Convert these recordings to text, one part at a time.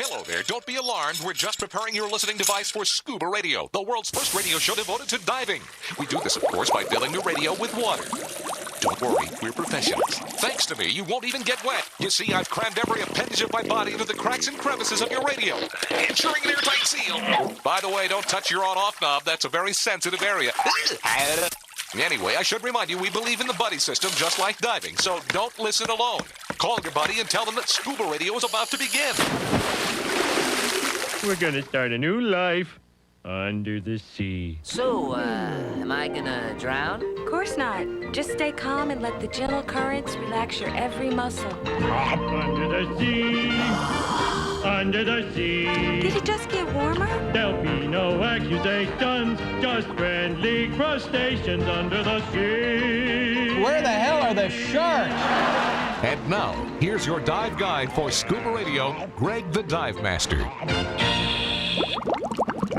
hello there. Don't be alarmed. We're just preparing your listening device for Scuba Radio, the world's first radio show devoted to diving. We do this, of course, by filling your radio with water. Don't worry, we're professionals. Thanks to me, you won't even get wet. You see, I've crammed every appendage of my body into the cracks and crevices of your radio, ensuring an airtight seal. By the way, don't touch your on-off knob. That's a very sensitive area. Anyway, I should remind you, we believe in the buddy system just like diving, so don't listen alone. Call your buddy and tell them that Scuba Radio is about to begin. We're gonna start a new life under the sea. So, am I gonna drown? Of course not. Just stay calm and let the gentle currents relax your every muscle. Under the sea, under the sea. Did it just get warmer? There'll be no accusations, just friendly crustaceans under the sea. Where the hell are the sharks? And now, here's your dive guide for Scuba Radio, Greg the Dive Master.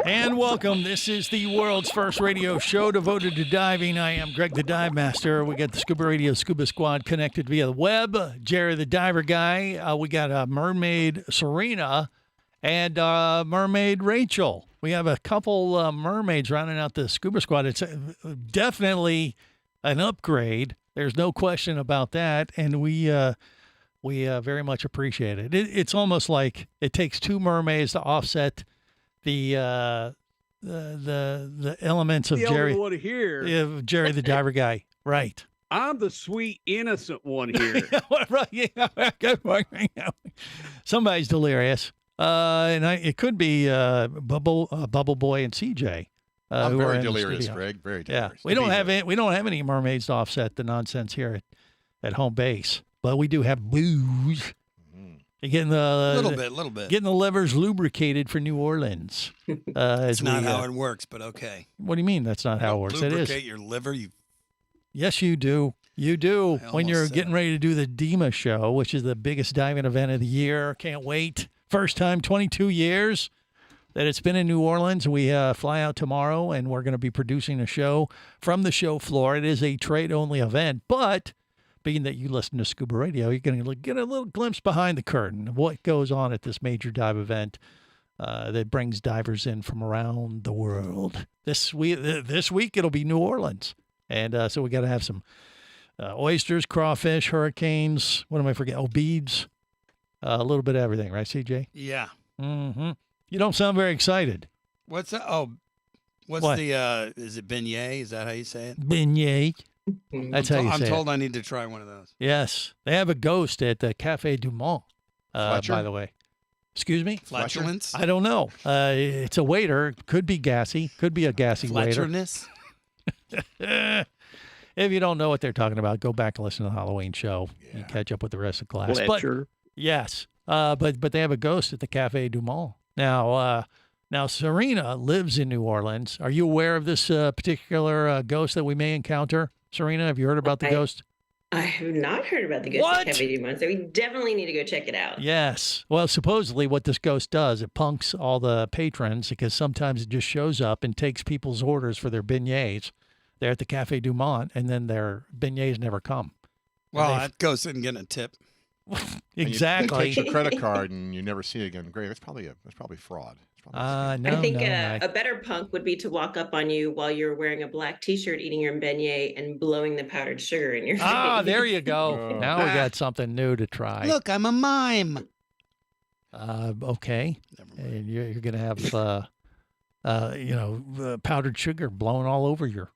And welcome. This is the world's first radio show devoted to diving. I am Greg the Dive Master. We got the Scuba Radio Scuba Squad connected via the web. Jerry the Diver Guy. We got Mermaid Serena and Mermaid Rachel. We have a couple mermaids rounding out the Scuba Squad. It's definitely an upgrade. There's no question about that, and we very much appreciate it. It's almost like it takes two mermaids to offset the elements of Jerry. The only one here. Jerry the Diver Guy, right? I'm the sweet, innocent one here. Somebody's delirious, and it could be Bubble Boy and CJ. I'm very delirious, Greg. Very delirious. Yeah, we don't have any mermaids to offset the nonsense here at home base, but we do have booze. You're getting the little bit. Getting the levers lubricated for New Orleans. It's not how it works, but okay. What do you mean that's not how it works? It is. Lubricate your liver. Yes, you do. You do. When you're getting ready to do the DEMA show, which is the biggest diving event of the year. Can't wait. First time, 22 years that it's been in New Orleans. We fly out tomorrow, and we're going to be producing a show from the show floor. It is a trade-only event, but being that you listen to Scuba Radio, you're going to get a little glimpse behind the curtain of what goes on at this major dive event that brings divers in from around the world. This week it'll be New Orleans, and so we got to have some oysters, crawfish, hurricanes. What am I forgetting? Oh, beads. A little bit of everything, right, CJ? Yeah. Mm-hmm. You don't sound very excited. What's that? Oh, what's the, is it beignet? Is that how you say it? Beignet. That's how you say it. I'm told I need to try one of those. Yes. They have a ghost at the Café du Mont, by the way. Excuse me? Flatulence? I don't know. It's a waiter. Could be gassy. Could be a gassy waiter. Flatulence? If you don't know what they're talking about, go back and listen to the Halloween show. Yeah. You catch up with the rest of the class. Fletcher. Yes. But they have a ghost at the Café du Mont. Now, Serena lives in New Orleans. Are you aware of this particular ghost that we may encounter? Serena, have you heard about the ghost? I have not heard about the ghost at Café du Mont, so we definitely need to go check it out. Yes. Well, supposedly what this ghost does, it punks all the patrons because sometimes it just shows up and takes people's orders for their beignets. They're at the Café du Mont, and then their beignets never come. Well, that ghost isn't getting a tip. Exactly. They take your credit card and you never see it again. Great. That's probably fraud. No, I think a better punk would be to walk up on you while you're wearing a black T-shirt, eating your beignet, and blowing the powdered sugar in your face. Ah, there you go. Now we got something new to try. Look, I'm a mime. Okay. And you're going to have, powdered sugar blowing all over your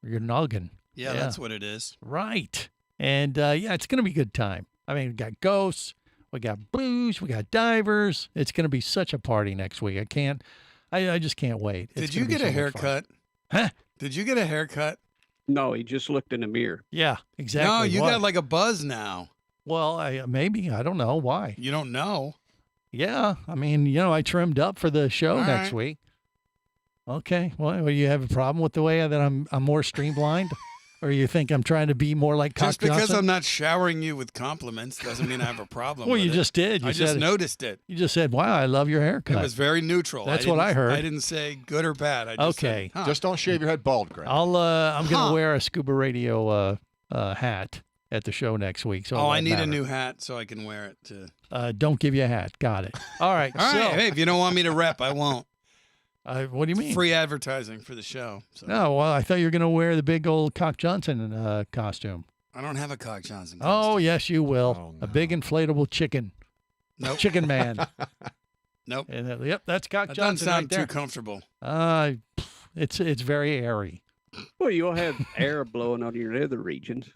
noggin. Yeah, that's what it is. Right. And, it's going to be a good time. I mean, we got ghosts, we got booze, we got divers. It's going to be such a party next week. I just can't wait. Did you get a haircut? Huh? Did you get a haircut? No, he just looked in the mirror. Yeah, exactly. No, you got like a buzz now. Well, maybe. I don't know why. You don't know? Yeah. I mean, I trimmed up for the show next week. Okay. Well, you have a problem with the way that I'm more streamlined? Or you think I'm trying to be more like Cock Just because Johnson? I'm not showering you with compliments doesn't mean I have a problem Well, with you just did. I just noticed it. You just said, wow, I love your haircut. It was very neutral. That's what I heard. I didn't say good or bad. I just okay. said, Just don't shave your head bald, Greg. I'm going to wear a Scuba Radio hat at the show next week. So I need a new hat so I can wear it. Don't give you a hat. Got it. All right. All right. Hey, if you don't want me to rep, I won't. What do you mean? Free advertising for the show. So. No, well, I thought you were going to wear the big old Cock Johnson costume. I don't have a Cock Johnson costume. Oh, yes, you will. Oh, no. A big inflatable chicken. Nope. Chicken man. Nope. And, yep, that's Cock that Johnson. Doesn't sound right there. too comfortable. It's very airy. Well, you'll have air blowing out of your nether regions.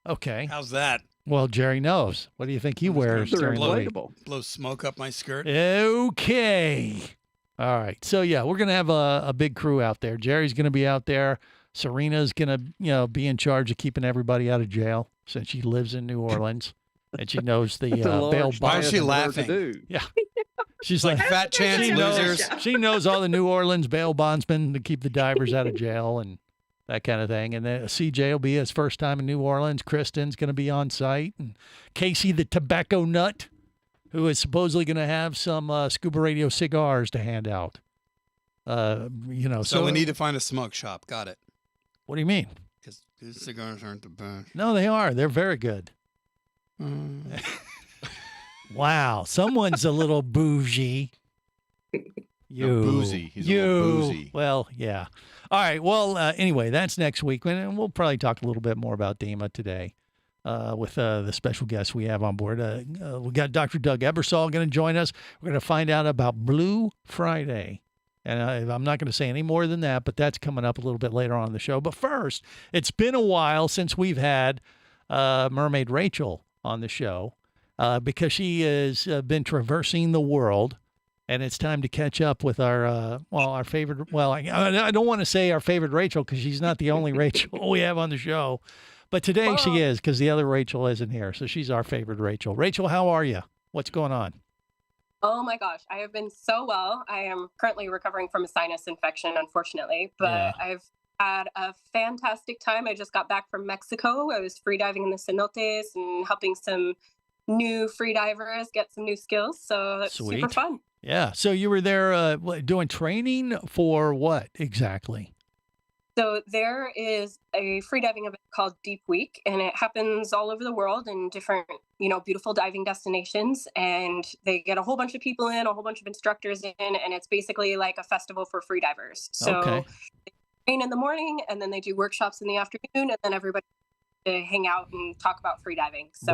Okay. How's that? Well, Jerry knows. What do you think he wears during the week? Blow smoke up my skirt. Okay. All right. So, yeah, we're going to have a big crew out there. Jerry's going to be out there. Serena's going to, be in charge of keeping everybody out of jail since she lives in New Orleans and she knows the bail bondsmen. Why is she laughing? Yeah. She's like fat chance losers. She knows all the New Orleans bail bondsmen to keep the divers out of jail and that kind of thing. And then CJ will be his first time in New Orleans. Kristen's going to be on site. And Casey, the tobacco nut, who is supposedly going to have some Scuba Radio cigars to hand out. So we need to find a smoke shop. Got it. What do you mean? Because these cigars aren't the best. No, they are. They're very good. Wow. Someone's a little bougie. Boozy. He's a little boozy. Well, yeah. All right. Well, anyway, that's next week. And we'll probably talk a little bit more about DEMA today with the special guests we have on board. We got Dr. Doug Ebersol going to join us. We're going to find out about Blue Friday. And I'm not going to say any more than that, but that's coming up a little bit later on in the show. But first, it's been a while since we've had Mermaid Rachel on the show because she has been traversing the world. And it's time to catch up with our favorite. Well, I don't want to say our favorite Rachel because she's not the only Rachel we have on the show. But today she is because the other Rachel isn't here. So she's our favorite Rachel. Rachel, how are you? What's going on? Oh, my gosh. I have been so well. I am currently recovering from a sinus infection, unfortunately. But I've had a fantastic time. I just got back from Mexico. I was freediving in the cenotes and helping some new freedivers get some new skills. So that's super fun. Yeah. So you were there doing training for what exactly? So there is a freediving event called Deep Week, and it happens all over the world in different, beautiful diving destinations. And they get a whole bunch of people in, a whole bunch of instructors in, and it's basically like a festival for freedivers. So they train in the morning, and then they do workshops in the afternoon, and then everybody to hang out and talk about freediving. So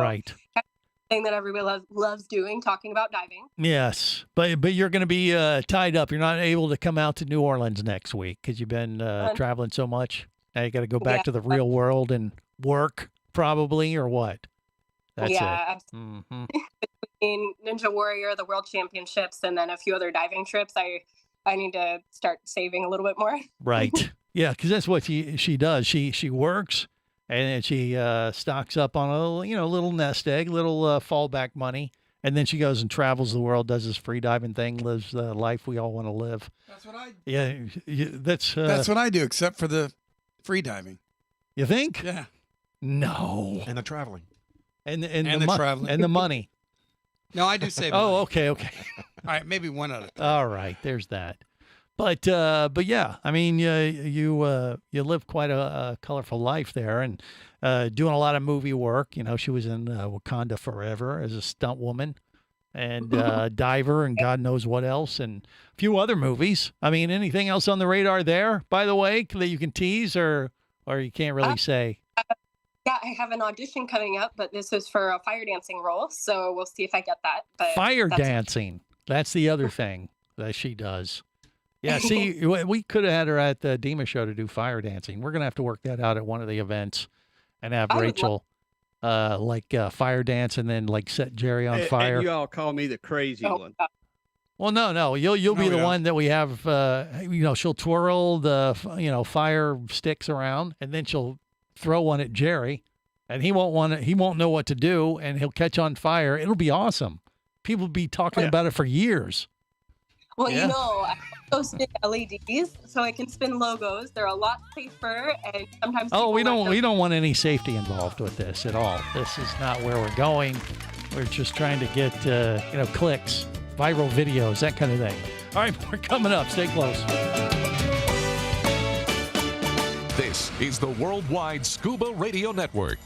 thing that everybody loves doing, talking about diving. Yes, but you're going to be tied up. You're not able to come out to New Orleans next week because you've been traveling so much. Now you got to go back to the real world and work, probably, or what? That's it. Mm-hmm. Between Ninja Warrior, the World Championships, and then a few other diving trips, I need to start saving a little bit more. Right. Yeah, because that's what she does. She works. And then she stocks up on a little nest egg, little fallback money, and then she goes and travels the world, does this free diving thing, lives the life we all want to live. That's what I. Yeah, that's what I do, except for the free diving. You think? Yeah. No. And the traveling. And the traveling and the money. No, I do save. Oh, okay. All right, maybe one other. All right, there's that. But yeah, I mean, you live quite a colorful life there, and doing a lot of movie work. She was in Wakanda Forever as a stunt woman, and diver, and God knows what else, and a few other movies. I mean, anything else on the radar there, by the way, that you can tease, or you can't really say? Yeah, I have an audition coming up, but this is for a fire dancing role, so we'll see if I get that. But fire dancing, that's the other thing that she does. Yeah, see, we could have had her at the DEMA show to do fire dancing. We're going to have to work that out at one of the events and have Rachel fire dance and then set Jerry on fire. And you all call me the crazy one. Well, no. You'll be the one that we have, she'll twirl the, fire sticks around and then she'll throw one at Jerry and he won't know what to do and he'll catch on fire. It'll be awesome. People will be talking about it for years. Well, I also spin LEDs, so I can spin logos. They're a lot safer, and sometimes. Oh, we don't want any safety involved with this at all. This is not where we're going. We're just trying to get clicks, viral videos, that kind of thing. All right, we're coming up. Stay close. This is the Worldwide Scuba Radio Network.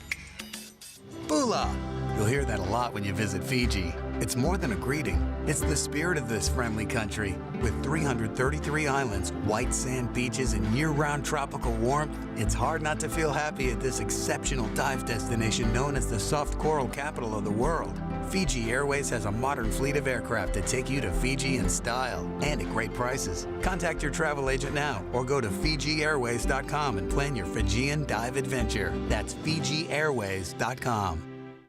Bula! You'll hear that a lot when you visit Fiji. It's more than a greeting. It's the spirit of this friendly country. With 333 islands, white sand beaches, and year-round tropical warmth, it's hard not to feel happy at this exceptional dive destination known as the soft coral capital of the world. Fiji Airways has a modern fleet of aircraft to take you to Fiji in style and at great prices. Contact your travel agent now or go to FijiAirways.com and plan your Fijian dive adventure. That's FijiAirways.com.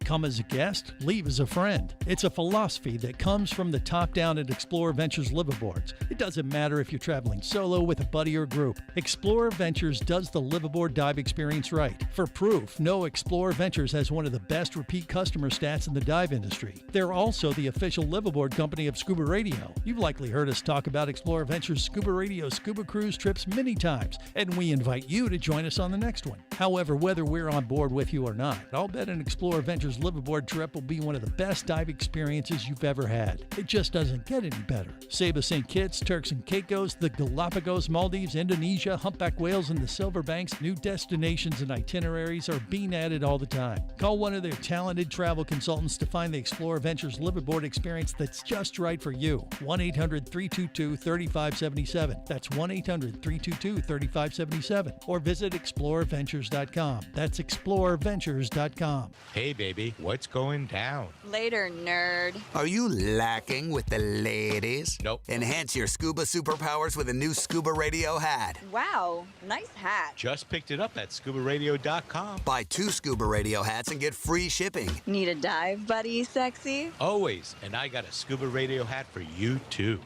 Come as a guest, leave as a friend. It's a philosophy that comes from the top down at Explorer Ventures liveaboards. It doesn't matter if you're traveling solo, with a buddy, or group. Explorer Ventures does the liveaboard dive experience right. For proof, know Explorer Ventures has one of the best repeat customer stats in the dive industry. They're also the official liveaboard company of ScubaRadio. You've likely heard us talk about Explorer Ventures ScubaRadio scuba cruise trips many times, and we invite you to join us on the next one. However, whether we're on board with you or not, I'll bet an Explorer Ventures liveaboard trip will be one of the best dive experiences you've ever had. It just doesn't get any better. Saba St. Kitts, Turks and Caicos, the Galapagos, Maldives, Indonesia, humpback whales, and the Silver Banks, new destinations and itineraries are being added all the time. Call one of their talented travel consultants to find the Explorer Ventures liveaboard experience that's just right for you. 1-800-322-3577. That's 1-800-322-3577. Or visit explorerventures.com. That's explorerventures.com. Hey, baby, what's going down? Later, nerd. Are you lacking with the ladies? Nope. Enhance your scuba superpowers with a new ScubaRadio hat. Wow, nice hat. Just picked it up at ScubaRadio.com. Buy 2 ScubaRadio hats and get free shipping. Need a dive buddy, sexy? Always. And I got a ScubaRadio hat for you, too.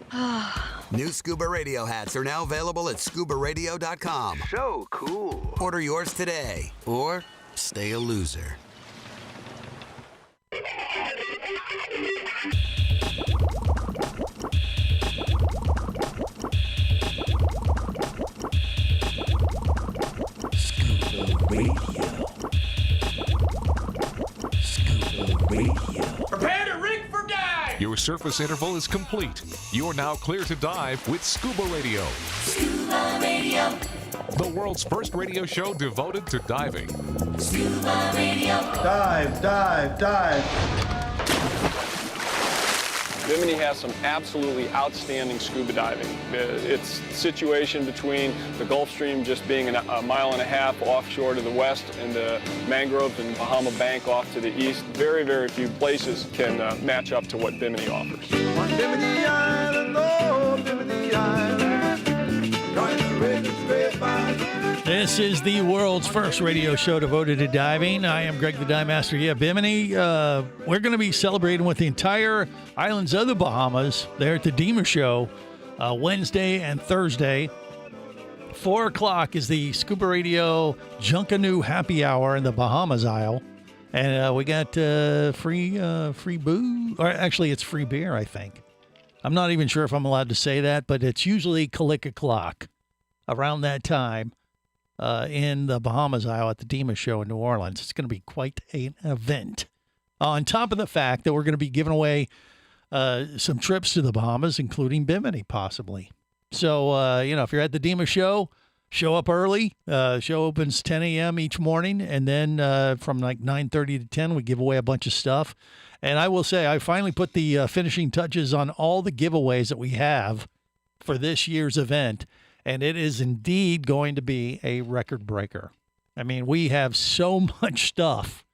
New ScubaRadio hats are now available at ScubaRadio.com. So cool. Order yours today, or stay a loser. ScubaRadio. Prepare to rig for dive! Your surface interval is complete. You're now clear to dive with Scuba Radio. Scuba Radio. The world's first radio show devoted to diving. Scuba Radio. Dive, dive, dive. Bimini has some absolutely outstanding scuba diving. Its situation between the Gulf Stream just being a mile and a half offshore to the west and the mangroves and Bahama Bank off to the east, very, very few places can match up to what Bimini offers. On Bimini Island, oh, Bimini Island, going to rhythm straight by. This is the world's first radio show devoted to diving. I am Greg the Dive Master. Yeah, Bimini, we're going to be celebrating with the entire islands of the Bahamas there at the Dima Show Wednesday and Thursday. 4 o'clock is the Scuba Radio Junkanoo Happy Hour in the Bahamas Isle. And we got free booze. Or actually, it's free beer, I think. I'm not even sure if I'm allowed to say that, but it's usually click o'clock around that time. In the Bahamas Isle at the Dima Show in New Orleans. It's going to be quite an event. On top of the fact that we're going to be giving away some trips to the Bahamas, including Bimini, possibly. So, if you're at the Dima Show, show up early. Show opens 10 a.m. each morning, and then from like 9:30 to 10, we give away a bunch of stuff. And I will say, I finally put the finishing touches on all the giveaways that we have for this year's event. And it is indeed going to be a record breaker. I mean, we have so much stuff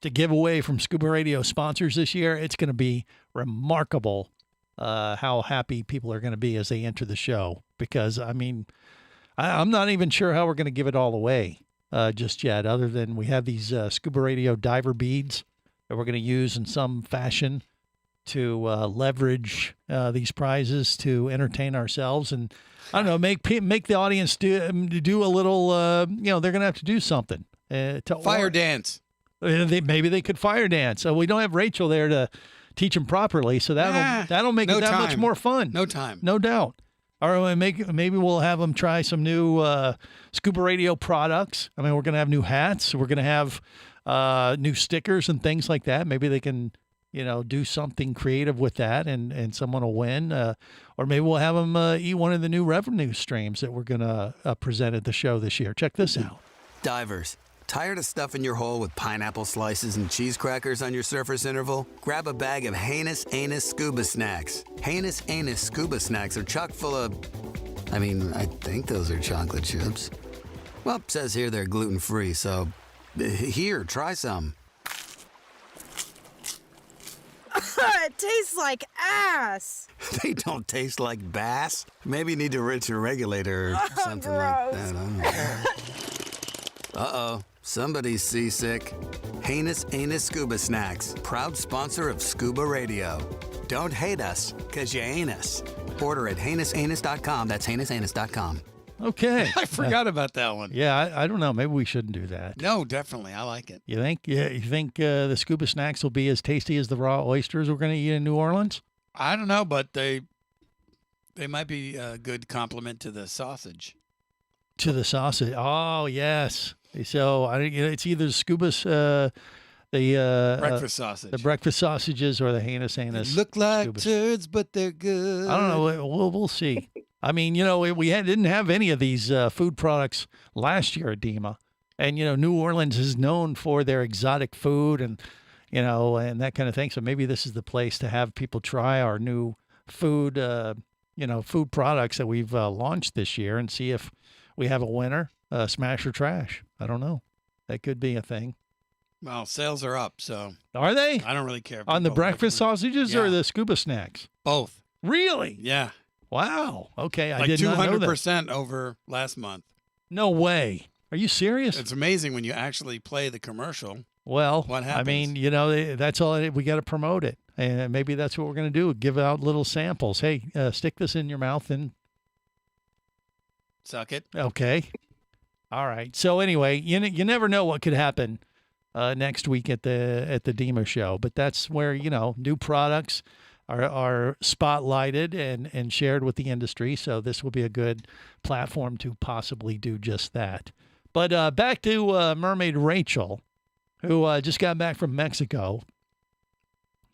to give away from Scuba Radio sponsors this year. It's going to be remarkable how happy people are going to be as they enter the show. Because, I mean, I'm not even sure how we're going to give it all away just yet, other than we have these Scuba Radio diver beads that we're going to use in some fashion to leverage these prizes to entertain ourselves and, I don't know, make the audience do a little, they're going to have to do something. Fire dance. Maybe they could fire dance. So we don't have Rachel there to teach them properly, so that'll make it that much more fun. No time. No doubt. Or maybe we'll have them try some new Scuba Radio products. I mean, we're going to have new hats. We're going to have new stickers and things like that. Maybe they can do something creative with that and someone will win. Or maybe we'll have them eat one of the new revenue streams that we're going to present at the show this year. Check this out. Divers, Tired of stuffing your hole with pineapple slices and cheese crackers on your surface interval? Grab a bag of Heinous Anus Scuba Snacks. Heinous Anus Scuba Snacks are chock full of... I think those are chocolate chips. Well, it says here they're gluten-free, so... Here, try some. It tastes like ass. They don't taste like bass. Maybe you need to rinse your regulator or something like that. I don't know. Uh-oh. Somebody's seasick. Heinous Anus Scuba Snacks, proud sponsor of Scuba Radio. Don't hate us, because you ain't us. Order at heinousanus.com. That's heinousanus.com. Okay. I forgot about that one. Yeah, I don't know. Maybe we shouldn't do that. No, definitely. I like it. You think? Yeah, you think the scuba snacks will be as tasty as the raw oysters we're going to eat in New Orleans? I don't know, but they might be a good compliment to the sausage. To the sausage. Oh, yes. So it's either scuba's breakfast sausage, the breakfast sausages, or the heinous anus. They look like scubas. turds, but they're good. I don't know. We'll see. I mean, we didn't have any of these food products last year at DEMA, and New Orleans is known for their exotic food and and that kind of thing. So maybe this is the place to have people try our new food, food products that we've launched this year, and see if we have a winner, smash or trash. I don't know. That could be a thing. Well, sales are up, so. Are they? I don't really care. On the breakfast sausages or the scuba snacks? Both. Really? Yeah. Wow. Okay. I Like did not know that. 200% over last month. No way. Are you serious? It's amazing when you actually play the commercial. Well, what happens? I mean, that's all. We got to promote it. And maybe that's what we're going to do. Give out little samples. Hey, stick this in your mouth and suck it. Okay. All right. So anyway, you never know what could happen next week at the DEMA show, but that's where new products are spotlighted and shared with the industry. So this will be a good platform to possibly do just that. But back to Mermaid Rachel, who just got back from Mexico.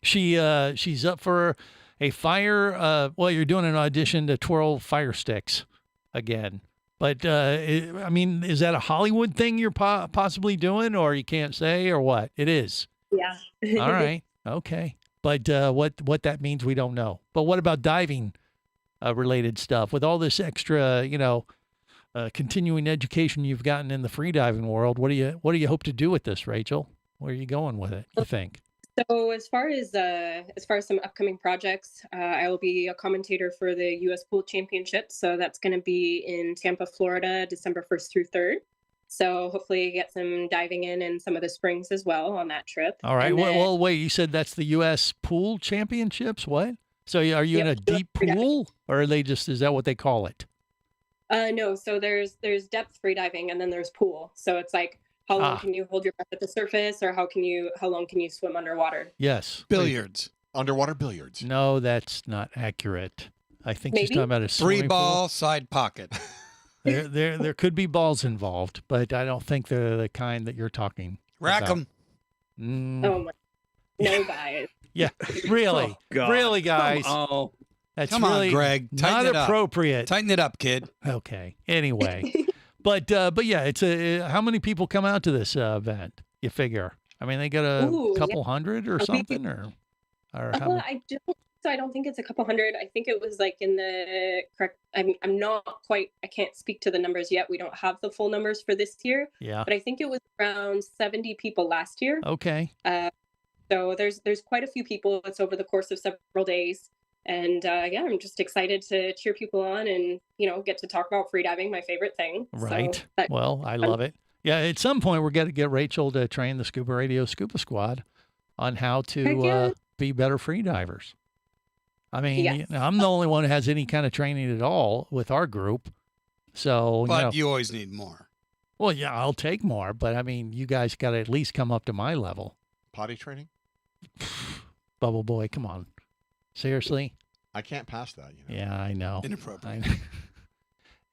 She's up for a fire. You're doing an audition to twirl fire sticks again. But, is that a Hollywood thing you're possibly doing, or you can't say, or what? It is. Yeah. All right. Okay. But what that means, we don't know. But what about diving related stuff? With all this extra, continuing education you've gotten in the freediving world, what do you hope to do with this, Rachel? Where are you going with it, you think? So as far as some upcoming projects, I will be a commentator for the U.S. Pool Championship. So that's going to be in Tampa, Florida, December 1st through 3rd. So hopefully get some diving in some of the springs as well on that trip. All right. Then, well, wait, you said that's the U.S. Pool Championships? What? So are you in a deep pool, or are they is that what they call it? No. So there's depth freediving and then there's pool. So it's like, how long can you hold your breath at the surface, or how long can you swim underwater? Yes. Billiards. Underwater billiards. No, that's not accurate. I think she's talking about a swimming Three ball pool. side pocket. There could be balls involved, but I don't think they're the kind that you're talking Rack about. them. Oh my! No, guys. Yeah, really, really, guys. Oh, that's Come really on, Greg. not Tighten it up. appropriate. Tighten it up, kid. Okay. Anyway, but yeah, it's how many people come out to this event? You figure? I mean, they got a couple hundred or something, or how many? I don't think it's a couple hundred. I think it was like in the correct. I'm not quite. I can't speak to the numbers yet. We don't have the full numbers for this year. Yeah. But I think it was around 70 people last year. Okay. So there's quite a few people. It's over the course of several days, and I'm just excited to cheer people on and get to talk about freediving, my favorite thing. Right. So Well, I love it. Yeah. At some point, we're going to get Rachel to train the Scuba Radio Scuba Squad on how to be better freedivers. I mean, Yes. I'm the only one who has any kind of training at all with our group. So, But you always need more. Well, yeah, I'll take more. But I mean, you guys got to at least come up to my level. Potty training? Bubble boy, come on. Seriously? I can't pass that. Yeah, I know. Inappropriate.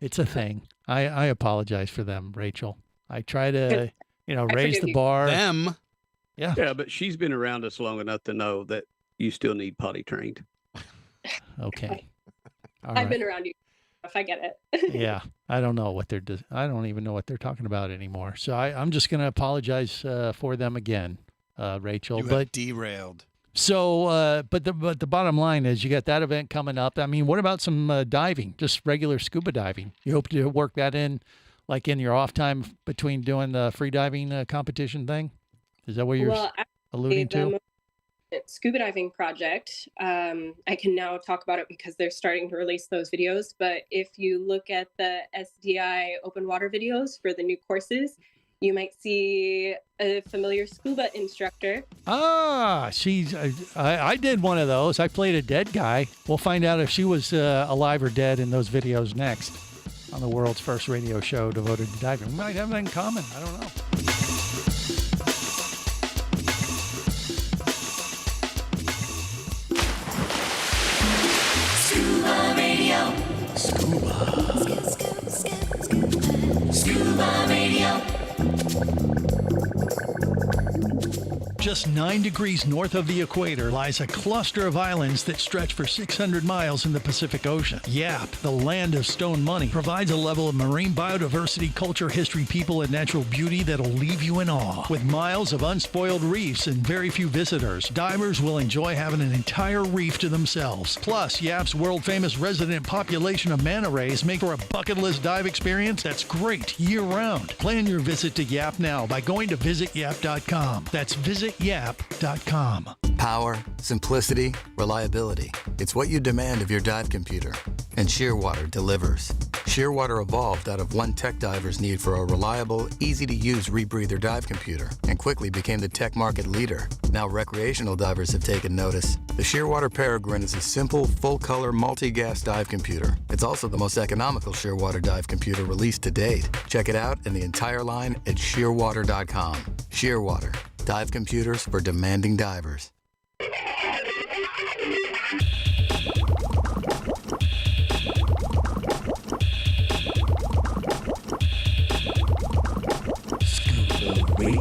It's a thing. I apologize for them, Rachel. I try to, raise the bar. Them? Yeah. Yeah, but she's been around us long enough to know that you still need potty trained. Okay. I've been around you. I get it. Yeah, I don't know what I don't even know what they're talking about anymore. So I'm just going to apologize for them again, Rachel. You have derailed. So, but the bottom line is you got that event coming up. I mean, what about some diving, just regular scuba diving? You hope to work that in, like in your off time between doing the free diving competition thing? Is that what you're alluding to? Scuba diving project. I can now talk about it because they're starting to release those videos. But if you look at the SDI open water videos for the new courses, you might see a familiar scuba instructor. Ah, I did one of those. I played a dead guy. We'll find out if she was alive or dead in those videos next on the world's first radio show devoted to diving. We might have that in common. I don't know. Scuba Radio. Scuba Radio. Just 9 degrees north of the equator lies a cluster of islands that stretch for 600 miles in the Pacific Ocean. Yap, the land of stone money, provides a level of marine biodiversity, culture, history, people, and natural beauty that'll leave you in awe. With miles of unspoiled reefs and very few visitors, divers will enjoy having an entire reef to themselves. Plus, Yap's world-famous resident population of manta rays make for a bucket list dive experience that's great year-round. Plan your visit to Yap now by going to visityap.com. That's visityap.com. Power, simplicity, reliability. It's what you demand of your dive computer. And Shearwater delivers. Shearwater evolved out of one tech diver's need for a reliable, easy-to-use rebreather dive computer and quickly became the tech market leader. Now recreational divers have taken notice. The Shearwater Peregrine is a simple, full-color, multi-gas dive computer. It's also the most economical Shearwater dive computer released to date. Check it out and the entire line at shearwater.com. Shearwater. Dive computers for demanding divers. Scuba Radio.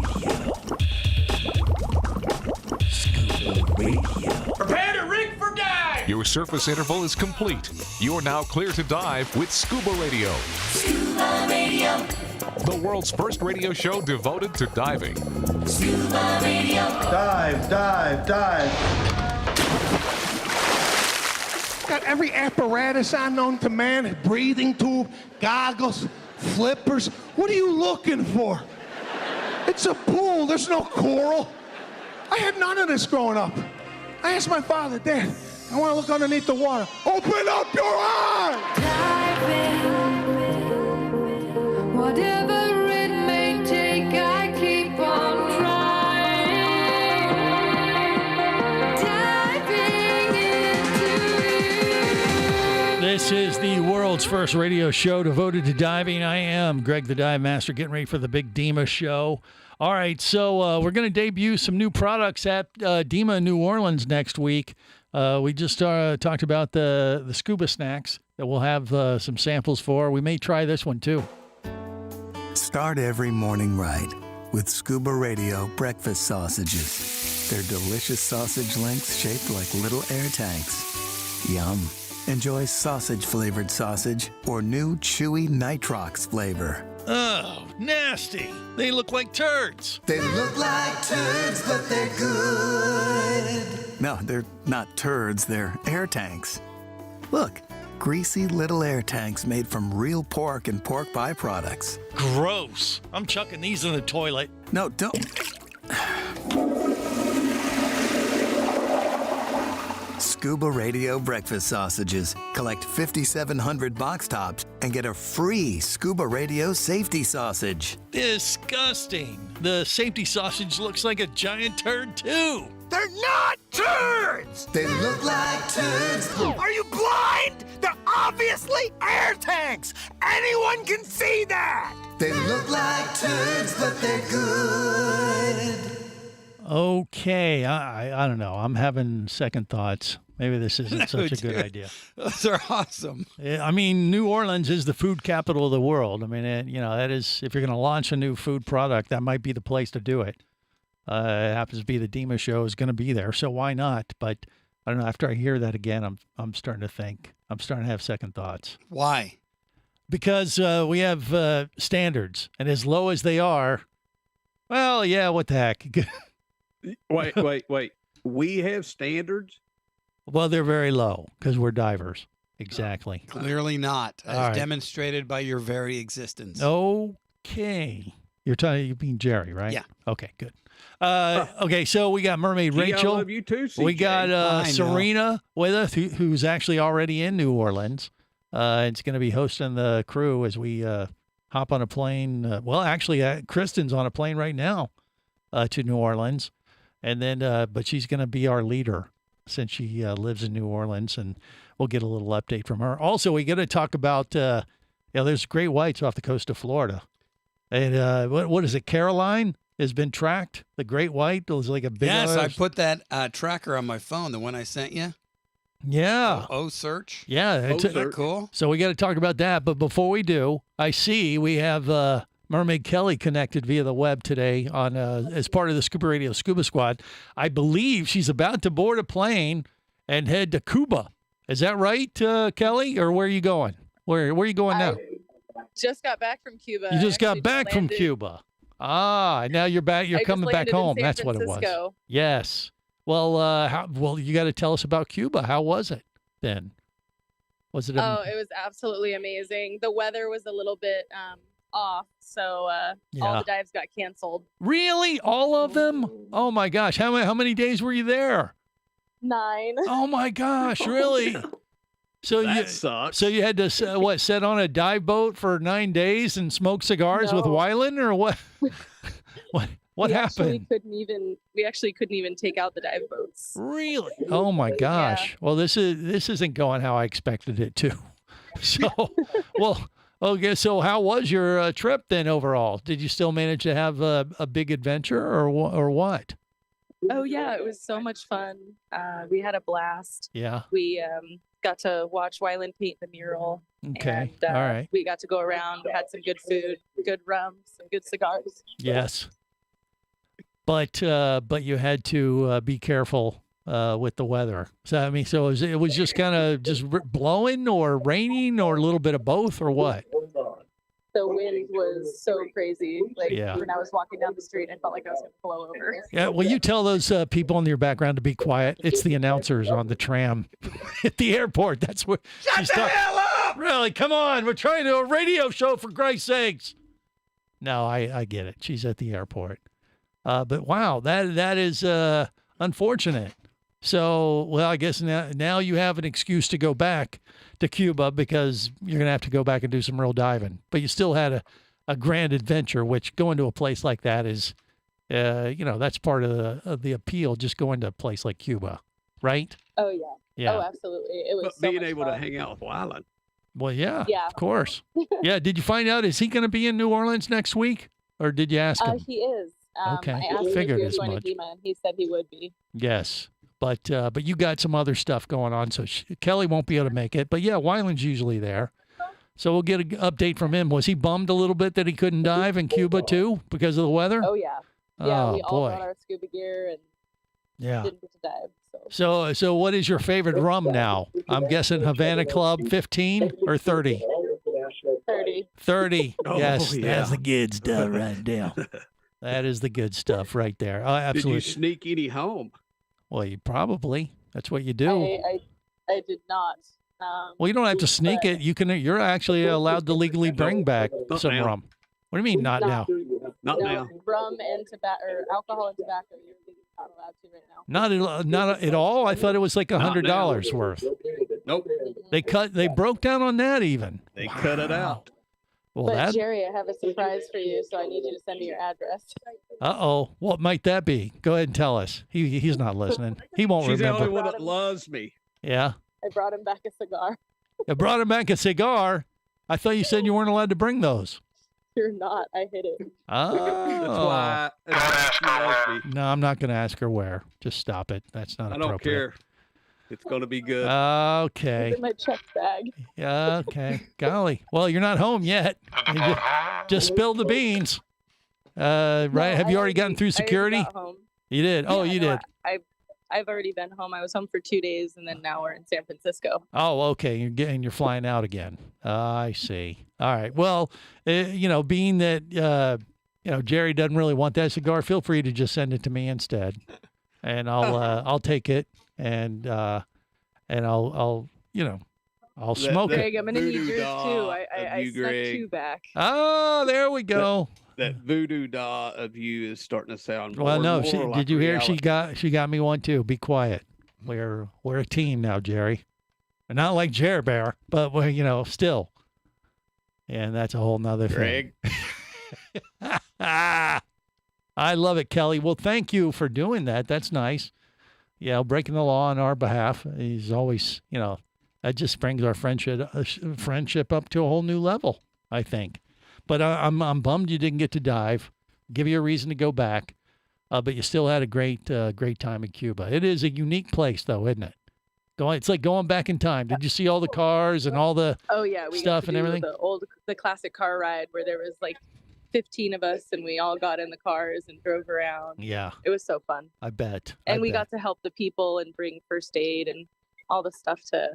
Scuba Radio. Prepare to rig for dive! Your surface interval is complete. You're now clear to dive with Scuba Radio. Scuba Radio. The world's first radio show devoted to diving. Scuba Radio. Dive, dive, dive. Got every apparatus unknown to man, breathing tube, goggles, flippers. What are you looking for? It's a pool, there's no coral. I had none of this growing up. I asked my father, Dad, I want to look underneath the water. Open up your eyes! Whatever it may take, I keep on trying. Diving into you. This is the world's first radio show devoted to diving. I am Greg the Dive Master, getting ready for the big DEMA show. All right, so we're going to debut some new products at DEMA in New Orleans next week. We just talked about the scuba snacks that we'll have some samples for. We may try this one too. Start every morning right with Scuba Radio breakfast sausages. They're delicious sausage links shaped like little air tanks. Yum. Enjoy sausage-flavored sausage or new chewy nitrox flavor. Oh, nasty. They look like turds. They look like turds, but they're good. No, they're not turds. They're air tanks. Look, greasy little air tanks made from real pork and pork byproducts. Gross. I'm chucking these in the toilet. No, don't. Scuba Radio breakfast sausages. Collect 5,700 box tops and get a free Scuba Radio safety sausage. Disgusting. The safety sausage looks like a giant turd, too. They're not turds! They look like turds. Are you blind? They're obviously air tanks! Anyone can see that! They look like turds, but they're good. Okay, I don't know. I'm having second thoughts. Maybe this isn't such a good idea. Those are awesome. I mean, New Orleans is the food capital of the world. I mean, that is, if you're going to launch a new food product, that might be the place to do it. It happens to be the DEMA show is going to be there, so why not? But I don't know. After I hear that again, I'm starting to think I'm starting to have second thoughts. Why? Because we have standards, and as low as they are, well, yeah, what the heck? Wait. We have standards? Well, they're very low because we're divers. Exactly. Clearly not, as All right. demonstrated by your very existence. Okay. You mean Jerry, right? Yeah. Okay, good. Okay, so we got Mermaid Gee, Rachel. I love you too, CJ. We got I know. Serena with us, who's actually already in New Orleans. It's going to be hosting the crew as we hop on a plane. Kristen's on a plane right now to New Orleans. And then, but she's going to be our leader since she lives in New Orleans, and we'll get a little update from her. Also, we got to talk about, there's great whites off the coast of Florida. And what is it? Caroline has been tracked. The great white was like a big. Yes, I put that tracker on my phone, the one I sent you. Yeah. Search. Yeah. Isn't that cool? So we got to talk about that. But before we do, I see we have Mermaid Kelly connected via the web today on as part of the Scuba Radio Scuba Squad. I believe she's about to board a plane and head to Cuba. Is that right, Kelly? Or where are you going? Where are you going now? Just got back from Cuba. You just got back from Cuba. Now you're back. You're coming back home. That's what it was. Yes. Well, you got to tell us about Cuba. How was it then? Was it? It was absolutely amazing. The weather was a little bit off, so all the dives got canceled. Really? All of them? Oh my gosh! How many days were you there? 9. Oh my gosh! Really? So that sucks. So you had to set on a dive boat for 9 days and smoke cigars with Wyland, or what? What happened? We actually couldn't even take out the dive boats. Really? Oh my gosh! Yeah. Well, this isn't going how I expected it to. So, okay. So, how was your trip then overall? Did you still manage to have a big adventure, or what? Oh yeah, it was so much fun. We had a blast. Yeah. We got to watch Wyland paint the mural. Okay. And, all right. We got to go around. We had some good food, good rum, some good cigars. Yes. But you had to be careful with the weather. So I mean, it was just kind of just blowing or raining or a little bit of both, or what? The wind was so crazy. Like Yeah. when I was walking down the street, I felt like I was going to blow over. Yeah. Well, you tell those people in your background to be quiet. It's the announcers on the tram at the airport. That's where she's talking. hell up! Really? Come on. We're trying to do a radio show, for Christ's sakes. No, I get it. She's at the airport. But wow, that is unfortunate. So, well, I guess now you have an excuse to go back to Cuba because you're going to have to go back and do some real diving. But you still had a grand adventure, which going to a place like that is, that's part of the appeal, just going to a place like Cuba, right? Oh, yeah. Yeah. Oh, absolutely. It was But so being much able fun. to hang out with Wyland. Well, yeah, Yeah. of course. Yeah. Did you find out, is he going to be in New Orleans next week? Or did you ask him? He is. Okay. I asked him Figured if he was as going much. to DEMA, and he said he would be. Yes. But you got some other stuff going on, so Kelly won't be able to make it. But yeah, Wyland's usually there, so we'll get an update from him. Was he bummed a little bit that he couldn't dive in Cuba too because of the weather? Oh yeah, yeah. Oh, we all boy. brought our scuba gear and Yeah. didn't get to dive. So what is your favorite rum now? I'm guessing Havana Club 15 or 30. 30. 30. Oh, Yes, yeah. that's the good stuff right there. That is the good stuff right there. Oh, absolutely. Did you sneak any home? Well, you probably. That's what you do. I did not. Well, you don't have to sneak it. You're actually allowed to legally bring back Not some now. rum. What do you mean, not now? Not No, now. rum and tobacco, or alcohol and tobacco, you're not allowed to right now. Not at all. I thought it was like $100 worth. Nope. They broke down on that even. They cut it out. Well, But Jerry, I have a surprise for you, so I need you to send me your address. What might that be? Go ahead and tell us. He's not listening. He won't She's remember. the only one that loves me. Yeah. I brought him back a cigar. You brought him back a cigar. I thought you said you weren't allowed to bring those. You're not. I hid it. Oh. That's why she loves me. No, I'm not going to ask her where. Just stop it. That's not I appropriate. don't care. It's going to be good. Okay. It's in my check bag. Yeah, okay. Golly. Well, you're not home yet. You just spilled the beans. Right? Have you already gotten through security? I already got home. You did? Oh, Yeah, you no, did. I I've already been home. I was home for 2 days, and then now we're in San Francisco. Oh, okay. You're flying out again. I see. All right. Well, being that Jerry doesn't really want that cigar, feel free to just send it to me instead, and I'll take it and I'll smoke it. Greg, I'm gonna need yours too. I snuck Greg. 2 back. Oh, there we go. That voodoo doll of you is starting to sound more Well, no, and more like did you hear? reality. She got me one too. Be quiet. We're a team now, Jerry. We're not like Jerry Bear, but we're still. And that's a whole nother Greg. thing. I love it, Kelly. Well, thank you for doing that. That's nice. Yeah, breaking the law on our behalf. He's always, that just brings our friendship up to a whole new level, I think. But I'm bummed you didn't get to dive. Give you a reason to go back. But you still had a great time in Cuba. It is a unique place, though, isn't it? It's like going back in time. Did you see all the cars and all the We stuff got to and do everything? the classic car ride where there was like 15 of us and we all got in the cars and drove around. Yeah. It was so fun. I bet. And we got to help the people and bring first aid and all the stuff to,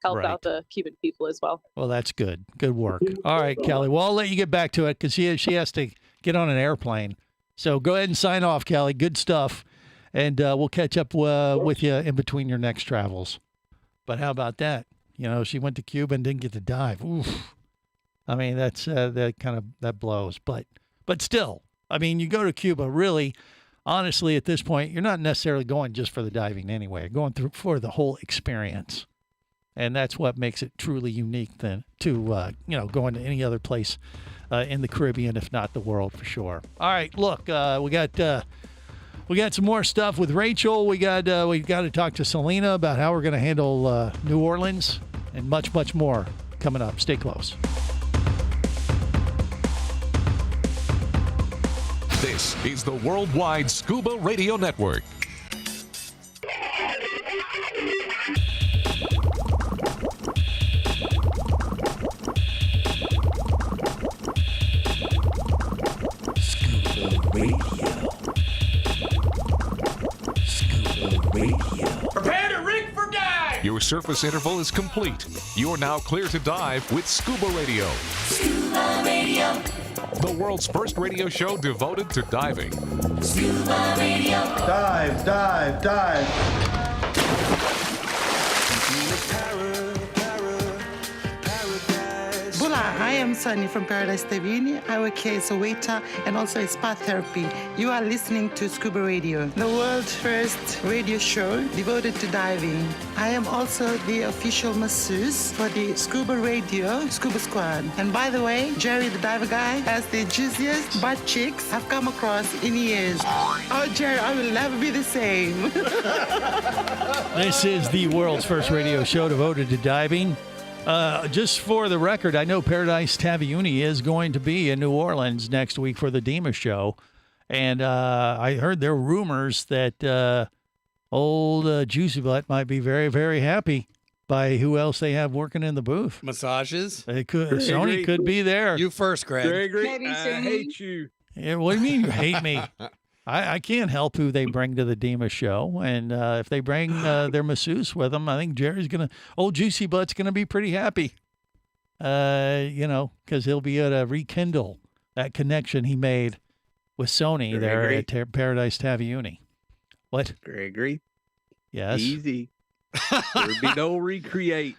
help out the Cuban people as well. Well, that's good. Good work. All right, Kelly. Well, I'll let you get back to it because she has to get on an airplane. So go ahead and sign off, Kelly. Good stuff. And we'll catch up with you in between your next travels. But how about that? She went to Cuba and didn't get to dive. Oof. I mean, that's that blows. But still, I mean, you go to Cuba, really, honestly, at this point, you're not necessarily going just for the diving anyway. You're going through for the whole experience. And that's what makes it truly unique to going to any other place in the Caribbean, if not the world, for sure. All right, look, we got some more stuff with Rachel. We got to talk to Selena about how we're going to handle New Orleans and much, much more coming up. Stay close. This is the Worldwide Scuba Radio Network. Prepare to rig for dive! Your surface interval is complete. You are now clear to dive with Scuba Radio. Scuba Radio. The world's first radio show devoted to diving. Scuba Radio. Dive, dive, dive. Hola, I am Sunny from Paradise Tavini. I work here as a waiter and also as spa therapy. You are listening to Scuba Radio, the world's first radio show devoted to diving. I am also the official masseuse for the Scuba Radio Scuba Squad. And by the way, Jerry the diver guy has the juiciest butt cheeks I've come across in years. Oh, Jerry, I will never be the same. This is the world's first radio show devoted to diving. Just for the record, I know Paradise Taviuni is going to be in New Orleans next week for the Dima show. And I heard there were rumors that old Juicy Butt might be very, very happy by who else they have working in the booth. Massages? Sony could be there. You first, Greg. Gregory, I hate you. Yeah, what do you mean you hate me? I can't help who they bring to the Dima show. And if they bring their masseuse with them, I think Jerry's old Juicy Butt's going to be pretty happy. Because he'll be able to rekindle that connection he made with Sony there at Paradise Taviuni. What? Gregory. Yes. Easy. There'd be no recreate.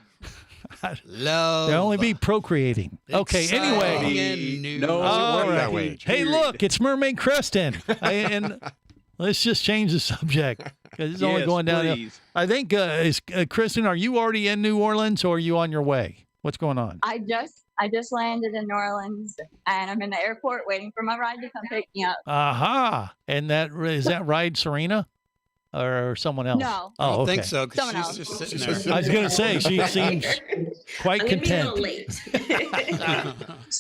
Love. There'll only be procreating. Okay, anyway. No, all right. that way. Hey, look, it's Mermaid Creston. And let's just change the subject because it's only going down. I think, Kristen, are you already in New Orleans or are you on your way? What's going on? I just landed in New Orleans and I'm in the airport waiting for my ride to come pick me up. Aha. And is that ride Serena? Or someone else? No. I don't think okay. so, because Someone she's else. just sitting there. I was going to say, she seems quite I'm gonna content. be a little late.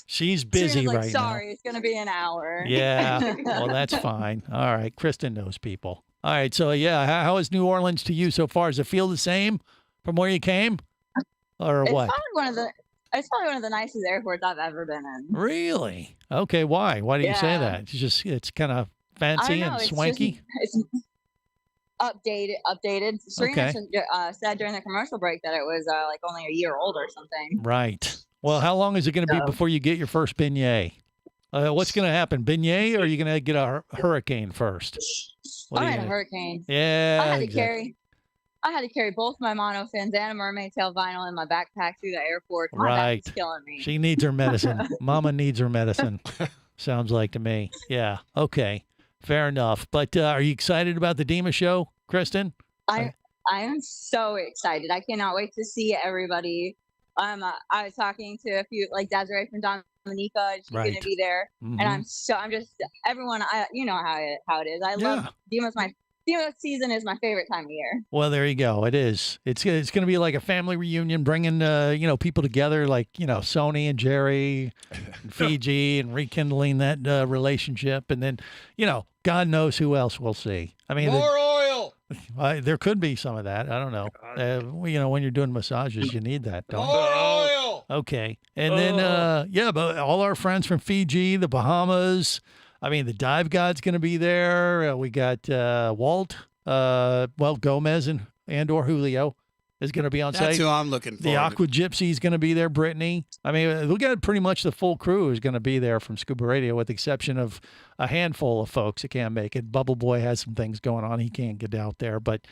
She's busy Serena's like, right sorry, it's going to be an hour. now. Yeah. Well, that's fine. All right. Kristen knows people. All right. So, yeah, how is New Orleans to you so far? Does it feel the same from where you came? Or It's what? It's probably one of the nicest airports I've ever been in. Really? Okay. Why? Why do you say Yeah. that? It's kind of I fancy don't know, and it's swanky? just- Updated. Serena Okay. said during the commercial break that it was like only a year old or something. Right. Well, how long is it going to be before you get your first beignet? What's going to happen? Beignet, or are you going to get a hurricane first? I had a hurricane. Yeah. I had to carry both my monofins and a mermaid tail vinyl in my backpack through the airport. My back is killing me. She needs her medicine. Mama needs her medicine. Sounds like to me. Yeah. Okay. Fair enough. But are you excited about the Dima show, Kristen? I am so excited. I cannot wait to see everybody. I was talking to a few, like Desiree from Dominica. She's going to be there, and I'm just everyone. You know how it is. I love Dima's Dima season is my favorite time of year. Well, there you go. It is. It's going to be like a family reunion, bringing people together, like Sony and Jerry, and Fiji, and rekindling that relationship, and then God knows who else we'll see. I mean, more oil. There could be some of that. I don't know. When you're doing massages, you need that. Don't you? More oil. Okay, and then but all our friends from Fiji, the Bahamas. I mean, the Dive God's going to be there. We got Walt, Gomez and/or Julio is going to be on site. That's who I'm looking for. The Aqua Gypsy's going to be there. Brittany. I mean, we got pretty much the full crew is going to be there from Scuba Radio, with the exception of a handful of folks that can't make it. Bubble Boy has some things going on; he can't get out there, but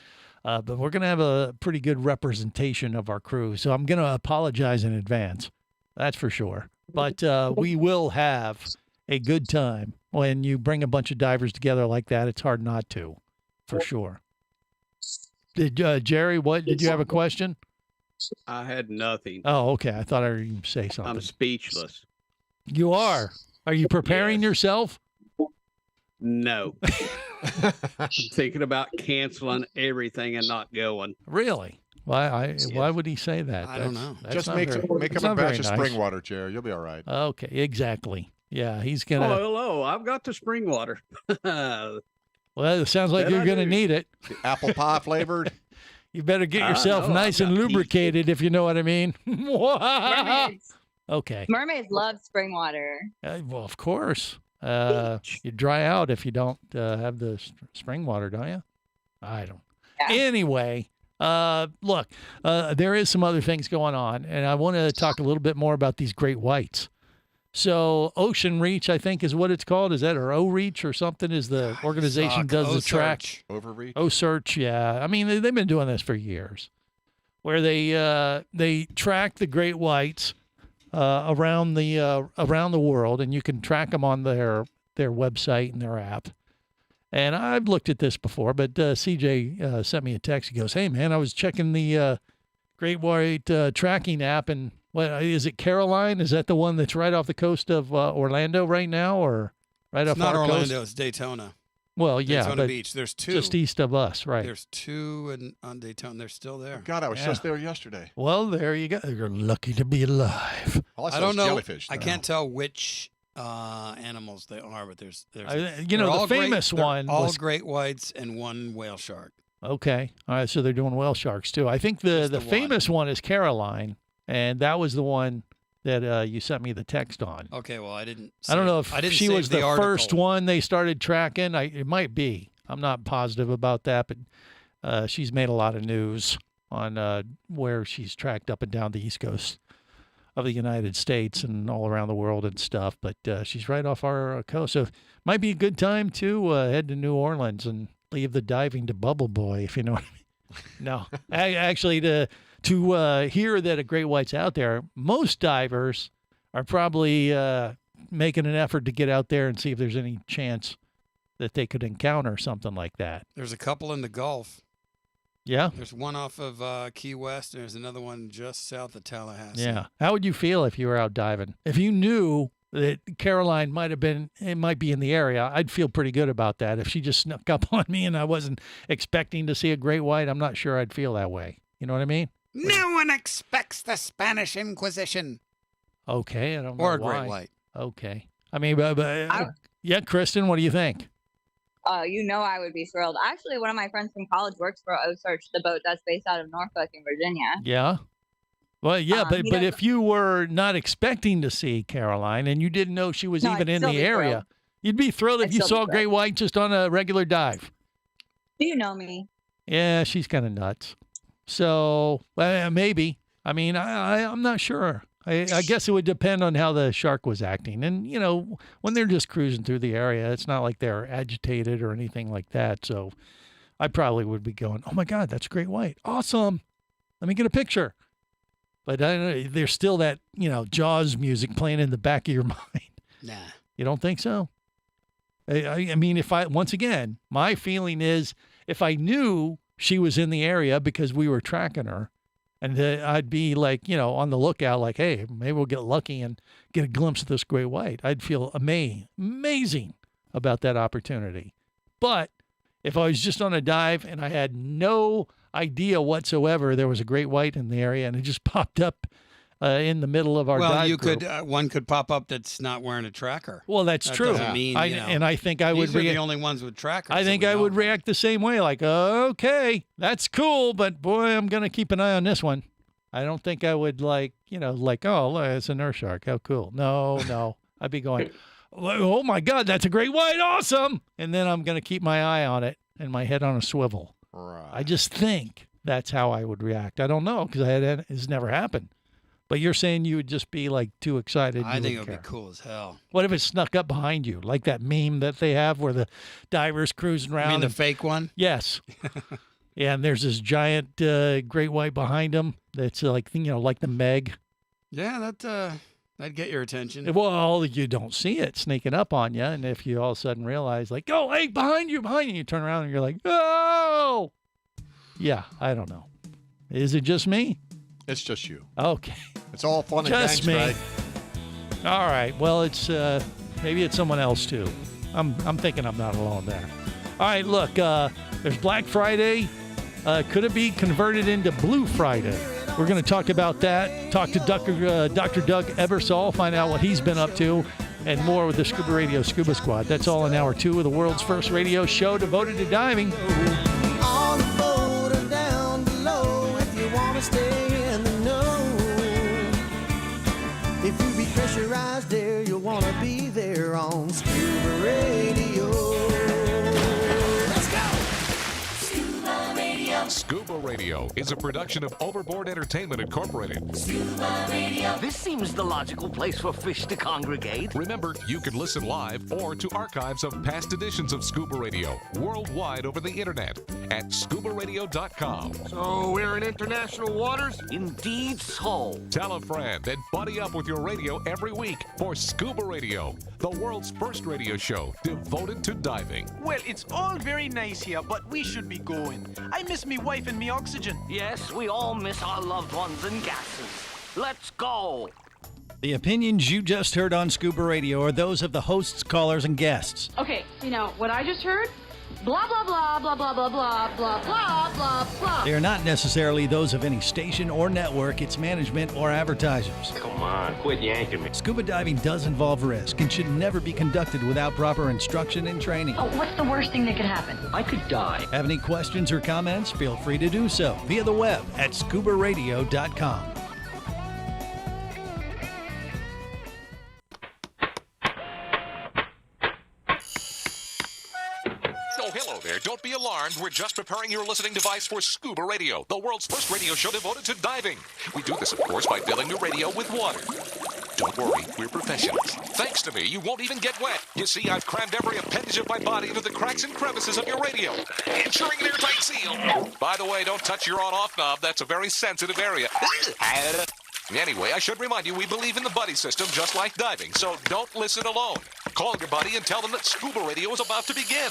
we're going to have a pretty good representation of our crew. So I'm going to apologize in advance. That's for sure. But we will have a good time. When you bring a bunch of divers together like that, it's hard not to, for sure. Did Jerry, did you have a question? I had nothing. Oh, okay. I thought I heard you say something. I'm speechless. You are? Are you preparing yourself? No. I'm thinking about canceling everything and not going. Really? Why would he say that? I don't know. Just make up a batch of spring water, Jerry. You'll be all right. Okay, exactly. Yeah, he's going to... Oh, hello. I've got the spring water. Well, it sounds like you're going to need it. The apple pie flavored. You better get yourself nice and lubricated, if you know what I mean. Okay. Mermaids love spring water. Well, of course. You dry out if you don't have the spring water, don't you? I don't. Yeah. Anyway, look, there is some other things going on, and I want to talk a little bit more about these great whites. So Ocean Reach, I think, is what it's called. Is that, or O-Reach or something, is the organization does the track. Overreach. O-Search, yeah. I mean, they've been doing this for years, where they track the great whites around the world, and you can track them on their website and their app. And I've looked at this before, but CJ sent me a text. He goes, "Hey, man, I was checking the Great White tracking app, and what is it, Caroline? Is that the one that's right off the coast of Orlando right now, or right off our coast?" Not Orlando, it's Daytona. Well, yeah, Daytona Beach. There's two. Just east of us, right? There's two on Daytona. They're still there. God, I was just there yesterday. Well, there you go. You're lucky to be alive. I don't know. Jellyfish, I can't tell which animals they are, but there's the famous one. All great whites and one whale shark. Okay, all right. So they're doing whale sharks too. I think the famous one is Caroline, and that was the one that you sent me the text on. Okay, well, I don't know if she was the first one they started tracking. It might be. I'm not positive about that, but she's made a lot of news on where she's tracked up and down the East Coast of the United States and all around the world and stuff. But she's right off our coast, so might be a good time to head to New Orleans and leave the diving to Bubble Boy, if you know what I mean. No, actually, to hear that a great white's out there, most divers are probably making an effort to get out there and see if there's any chance that they could encounter something like that. There's a couple in the Gulf. Yeah? There's one off of Key West, and there's another one just south of Tallahassee. Yeah. How would you feel if you were out diving? If you knew that Caroline might be in the area, I'd feel pretty good about that. If she just snuck up on me and I wasn't expecting to see a great white, I'm not sure I'd feel that way. You know what I mean? No one expects the Spanish Inquisition. Okay, I don't know or a why. great white. Okay, I mean, yeah, Kristen, what do you think? I would be thrilled. Actually, one of my friends from college works for O-Search, the boat that's based out of Norfolk in Virginia. Yeah. Well, yeah, but if you were not expecting to see Caroline and you didn't know she was even in the area, you'd be thrilled if you saw a great white just on a regular dive. Do you know me? Yeah, she's kind of nuts. So maybe. I mean, I'm not sure. I guess it would depend on how the shark was acting. And, you know, when they're just cruising through the area, it's not like they're agitated or anything like that. So I probably would be going, oh, my God, that's a great white. Awesome. Let me get a picture. But there's still that, you know, Jaws music playing in the back of your mind. Nah. You don't think so? I mean, once again, my feeling is if I knew she was in the area because we were tracking her, and I'd be like, you know, on the lookout, like, hey, maybe we'll get lucky and get a glimpse of this great white. I'd feel amazing about that opportunity. But if I was just on a dive and I had no idea whatsoever there was a great white in the area and it just popped up in the middle of our dive group. One could pop up that's not wearing a tracker. Well, that's true. Doesn't mean, and I think I would these are the only ones with trackers. I think I would react the same way, like, okay, that's cool, but boy, I'm going to keep an eye on this one. I don't think I would oh, look, it's a nurse shark. How cool. No. I'd be going, oh my God, that's a great white. Awesome. And then I'm going to keep my eye on it and my head on a swivel. Right. I just think that's how I would react. I don't know because it's never happened. But you're saying you would just be like too excited. I think it would be cool as hell. What if it snuck up behind you, like that meme that they have where the diver's cruising around? You mean the fake one? Yes. Yeah, and there's this giant great white behind them that's like, you know, like the Meg. Yeah, that'd get your attention. Well, you don't see it sneaking up on you, and if you all of a sudden realize, like, oh, hey, behind you, you turn around and you're like, oh. Yeah, I don't know. Is it just me? It's just you. Okay. It's all fun and just games, me. Greg. All right. Well, it's maybe it's someone else too. I'm thinking I'm not alone there. All right. Look, there's Black Friday. Could it be converted into Blue Friday? We're going to talk about that. Talk to Dr. Doug Ebersol, find out what he's been up to, and more with the Scuba Radio Scuba Squad. That's all in hour 2 of the world's first radio show devoted to diving. On the boat or down below, if you want to stay in the know. If you be pressurized there, you'll want to be there on Scuba Radio. Let's go! Scuba Radio. Scuba Radio is a production of Overboard Entertainment Incorporated. Scuba Radio. This seems the logical place for fish to congregate. Remember, you can listen live or to archives of past editions of Scuba Radio worldwide over the internet at ScubaRadio.com. So we're in international waters? Indeed so. Tell a friend and buddy up with your radio every week for Scuba Radio, the world's first radio show devoted to diving. Well, it's all very nice here, but we should be going. I miss me wife and me oxygen. Yes, we all miss our loved ones and gases. Let's go. The opinions you just heard on Scuba Radio are those of the hosts, callers, and guests. Okay, you know, what I just heard? Blah, blah, blah, blah, blah, blah, blah, blah, blah, blah, blah. They are not necessarily those of any station or network, its management, or advertisers. Come on, quit yanking me. Scuba diving does involve risk and should never be conducted without proper instruction and training. Oh, what's the worst thing that could happen? I could die. Have any questions or comments? Feel free to do so via the web at ScubaRadio.com. Oh, hello there. Don't be alarmed. We're just preparing your listening device for Scuba Radio, the world's first radio show devoted to diving. We do this, of course, by filling your radio with water. Don't worry, we're professionals. Thanks to me, you won't even get wet. You see, I've crammed every appendage of my body into the cracks and crevices of your radio, ensuring an airtight seal. By the way, don't touch your on-off knob. That's a very sensitive area. Anyway, I should remind you, we believe in the buddy system just like diving, so don't listen alone. Call your buddy and tell them that Scuba Radio is about to begin.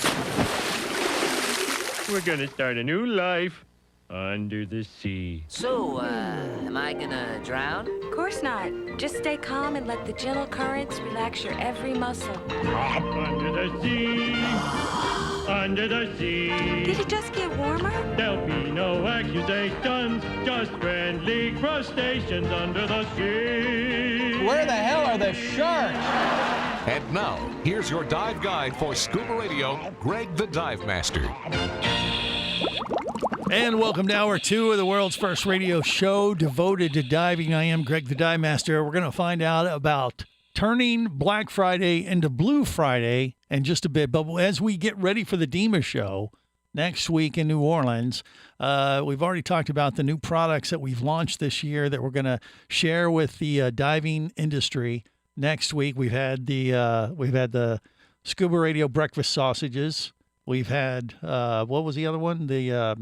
We're gonna start a new life under the sea. So, am I gonna drown? Of course not. Just stay calm and let the gentle currents relax your every muscle. Under the sea, under the sea. Did it just get warmer? There'll be no accusations, just friendly crustaceans under the sea. Where the hell are the sharks? And now, here's your dive guide for Scuba Radio, Greg the Dive Master. And welcome to hour 2 of the world's first radio show devoted to diving. I am Greg the Dive Master. We're going to find out about turning Black Friday into Blue Friday in just a bit. But as we get ready for the DEMA show next week in New Orleans. We've already talked about the new products that we've launched this year that we're going to share with the diving industry. Next week, we've had the Scuba Radio breakfast sausages. We've had what was the other one? The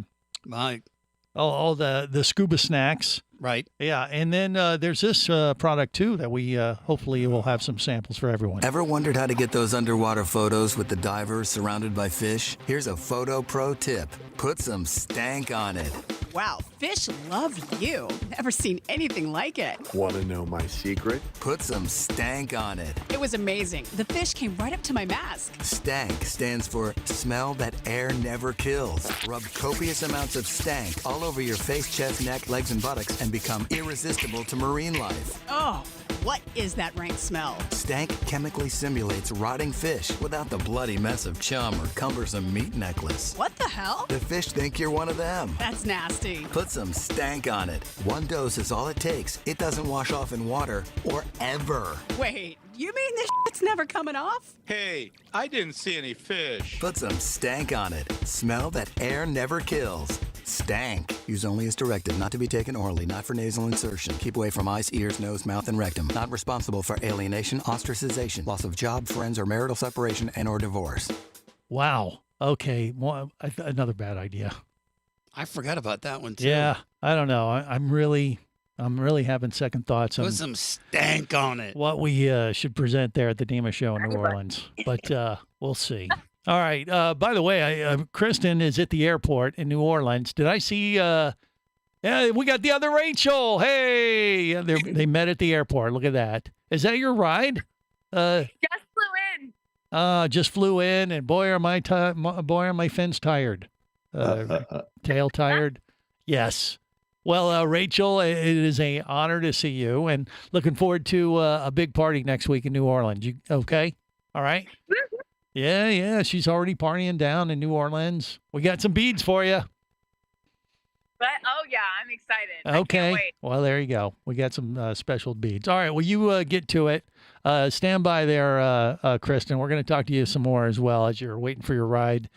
the scuba snacks. Right. Yeah, and then there's this product too that we hopefully will have some samples for everyone. Ever wondered how to get those underwater photos with the divers surrounded by fish? Here's a photo pro tip. Put some stank on it. Wow, fish love you. Never seen anything like it. Want to know my secret? Put some stank on it. It was amazing. The fish came right up to my mask. Stank stands for smell that air never kills. Rub copious amounts of stank all over your face, chest, neck, legs, and buttocks and become irresistible to marine life. Oh, what is that rank smell? Stank chemically simulates rotting fish without the bloody mess of chum or cumbersome meat necklace. What the hell? The fish think you're one of them. That's nasty. Put some stank on it. One dose is all it takes. It doesn't wash off in water or ever. Wait, you mean this shit's never coming off? Hey, I didn't see any fish. Put some stank on it. Smell that air never kills. Stank. Use only as directed, not to be taken orally, not for nasal insertion. Keep away from eyes, ears, nose, mouth, and rectum. Not responsible for alienation, ostracization, loss of job, friends, or marital separation, and or divorce. Wow. Okay. Well, another bad idea. I forgot about that one too. Yeah. I don't know. I'm really having second thoughts on Put some stank on it. what we should present there at the DEMA show in New Orleans. But we'll see. All right. By the way, Kristen is at the airport in New Orleans. Did I see? Yeah, we got the other Rachel. Hey, they met at the airport. Look at that. Is that your ride? Just flew in. Just flew in, and boy, are my fins tired. Tail tired. Yes. Well, Rachel, it is an honor to see you, and looking forward to a big party next week in New Orleans. You okay? All right. Yeah. She's already partying down in New Orleans. We got some beads for you. But yeah, I'm excited. Okay. I can't wait. Well, there you go. We got some special beads. All right. Well, you get to it. Stand by there, Kristen. We're going to talk to you some more as well as you're waiting for your ride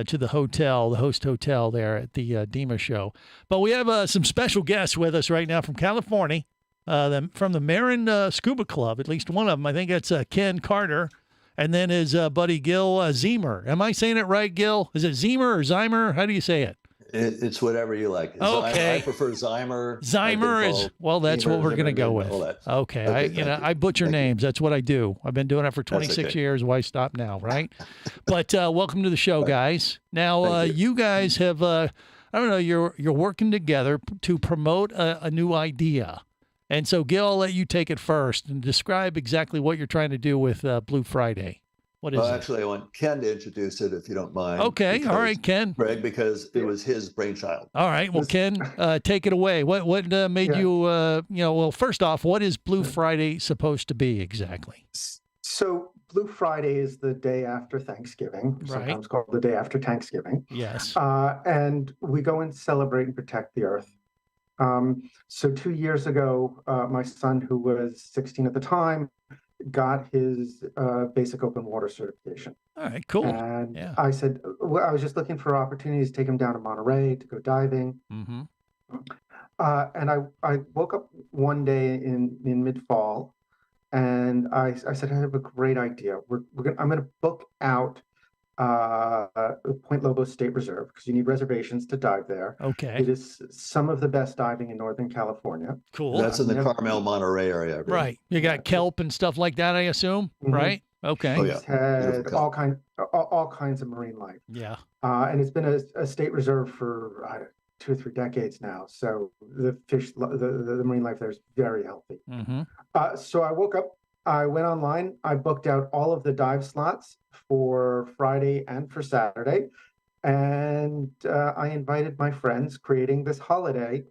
to the hotel, the host hotel there at the DEMA show. But we have some special guests with us right now from California, from the Marin Scuba Club, at least one of them. I think it's Ken Carter, and then his buddy Gil Zemer. Am I saying it right, Gil? Is it Zemer or Zymer? How do you say it? It's whatever you like. Okay. I prefer Zymer. Zymer is, well, that's what we're going to go with. Okay. I butcher names. That's what I do. I've been doing it for 26 years. Why stop now, right? But welcome to the show, guys. Now, you guys have, I don't know, you're working together to promote a new idea. And so, Gil, I'll let you take it first and describe exactly what you're trying to do with Blue Friday. What is it? Actually, I want Ken to introduce it, if you don't mind. Okay. All right, Ken. Greg, because it was his brainchild. All right. Well, Ken, take it away. What made you, well, first off, what is Blue Friday supposed to be exactly? So Blue Friday is the day after Thanksgiving, sometimes called the day after Thanksgiving. Yes. And we go and celebrate and protect the earth. So 2 years ago, my son, who was 16 at the time, got his basic open water certification. All right, cool. And I said, I was just looking for opportunities to take him down to Monterey to go diving. Mm-hmm. And I woke up one day in mid-fall, and I said, I have a great idea. I'm going to book out Point Lobos State Reserve, because you need reservations to dive there. Okay. It is some of the best diving in Northern California. Cool. That's in the Carmel, Monterey area. Right. You got kelp and stuff like that, I assume, right? Okay. Oh, yeah. Had all kinds of marine life. Yeah. And it's been a state reserve for 2 or 3 decades now. So the fish, the marine life there is very healthy. Mm-hmm. So I woke up, I went online, I booked out all of the dive slots for Friday and for Saturday. And I invited my friends, creating this holiday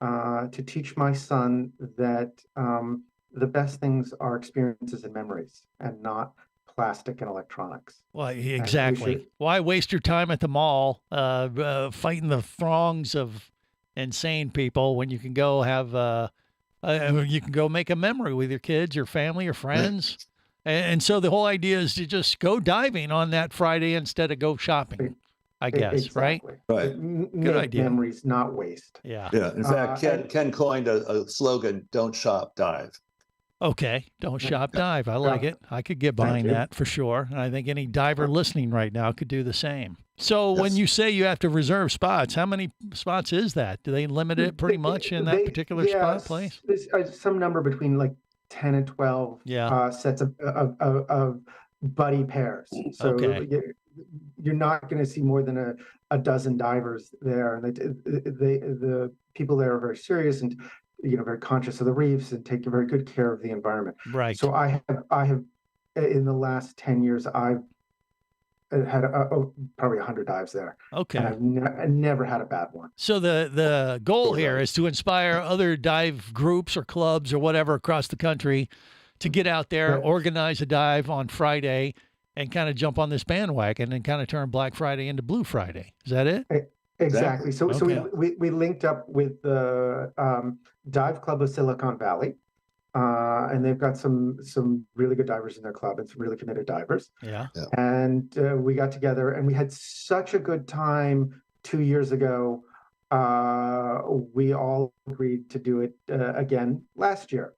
to teach my son that the best things are experiences and memories, and not plastic and electronics. Well, exactly. Why waste your time at the mall fighting the throngs of insane people when you can go have you can go make a memory with your kids, your family, your friends. And so the whole idea is to just go diving on that Friday instead of go shopping. I guess, Exactly. Right. Good idea. Memories, not waste. Yeah. Yeah. In fact, Ken coined a slogan: "Don't shop, dive." Okay. Don't shop, dive. I like it. I could get behind that for sure. And I think any diver listening right now could do the same. So when you say you have to reserve spots, how many spots is that? Do they limit it pretty much in that particular spot place? There's some number between like 10 and 12 sets of buddy pairs. So you're not going to see more than a dozen divers there. And the people there are very serious and very conscious of the reefs and take very good care of the environment. Right. So I have in the last 10 years I've had probably 100 dives there. Okay. And I've never had a bad one. So the goal here is to inspire other dive groups or clubs or whatever across the country to get out there, organize a dive on Friday, and kind of jump on this bandwagon and kind of turn Black Friday into Blue Friday. Is that it? Exactly. So we linked up with the Dive Club of Silicon Valley, and they've got some really good divers in their club and some really committed divers. Yeah. And we got together and we had such a good time 2 years ago. We all agreed to do it again last year.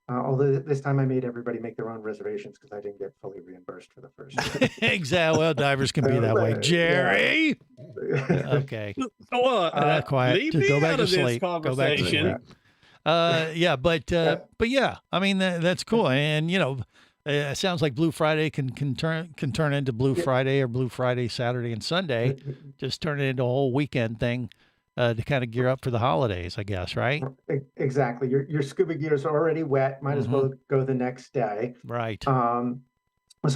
Although this time I made everybody make their own reservations because I didn't get fully reimbursed for the first year. Exactly. Well, divers can be that way. Jerry. Okay. Quiet. Just go back to sleep. Go back to sleep. But yeah, I mean that's cool, and it sounds like Blue Friday can turn into Blue Friday or Blue Friday Saturday and Sunday, just turn it into a whole weekend thing. To kind of gear up for the holidays, I guess, right? Exactly. Your scuba gear is already wet. Might as well go the next day. Right. So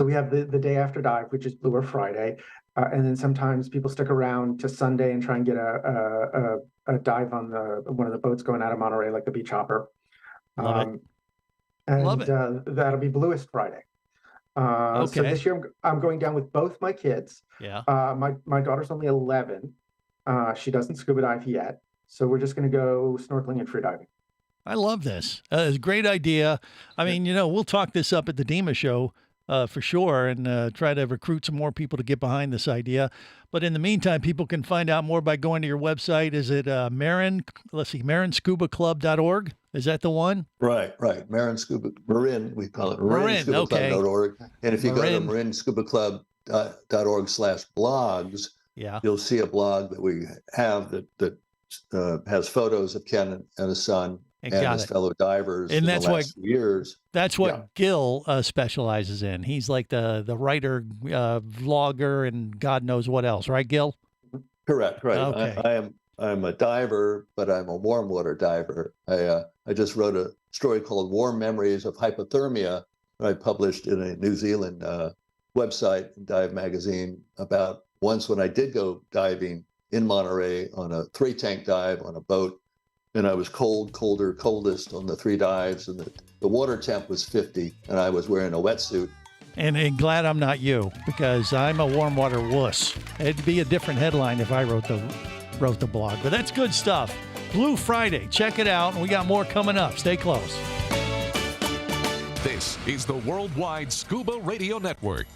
we have the day after dive, which is Blue or Friday, and then sometimes people stick around to Sunday and try and get a dive on one of the boats going out of Monterey, like the Beach Hopper. Love it. That'll be Bluest Friday. So this year I'm going down with both my kids. Yeah. My daughter's only 11. She doesn't scuba dive yet, so we're just going to go snorkeling and free diving. I love this. It's a great idea. I mean, we'll talk this up at the DEMA show for sure and try to recruit some more people to get behind this idea. But in the meantime, people can find out more by going to your website. Is it marinscubaclub.org? Is that the one? Right. Marin, we call it marinscubaclub.org. And if you go to marinscubaclub.org/blogs, you'll see a blog that we have that has photos of Ken and his son and his fellow divers in the last few years. That's what Gil specializes in. He's like the writer, vlogger, and God knows what else, right, Gil? Correct. Right. Okay. I'm a diver, but I'm a warm water diver. I just wrote a story called "Warm Memories of Hypothermia" that I published in a New Zealand website, Dive Magazine, about once when I did go diving in Monterey on a 3-tank dive on a boat, and I was coldest on the 3 dives, and the water temp was 50, and I was wearing a wetsuit. And glad I'm not you, because I'm a warm water wuss. It'd be a different headline if I wrote the blog, but that's good stuff. Blue Friday, check it out, and we got more coming up. Stay close. This is the Worldwide Scuba Radio Network.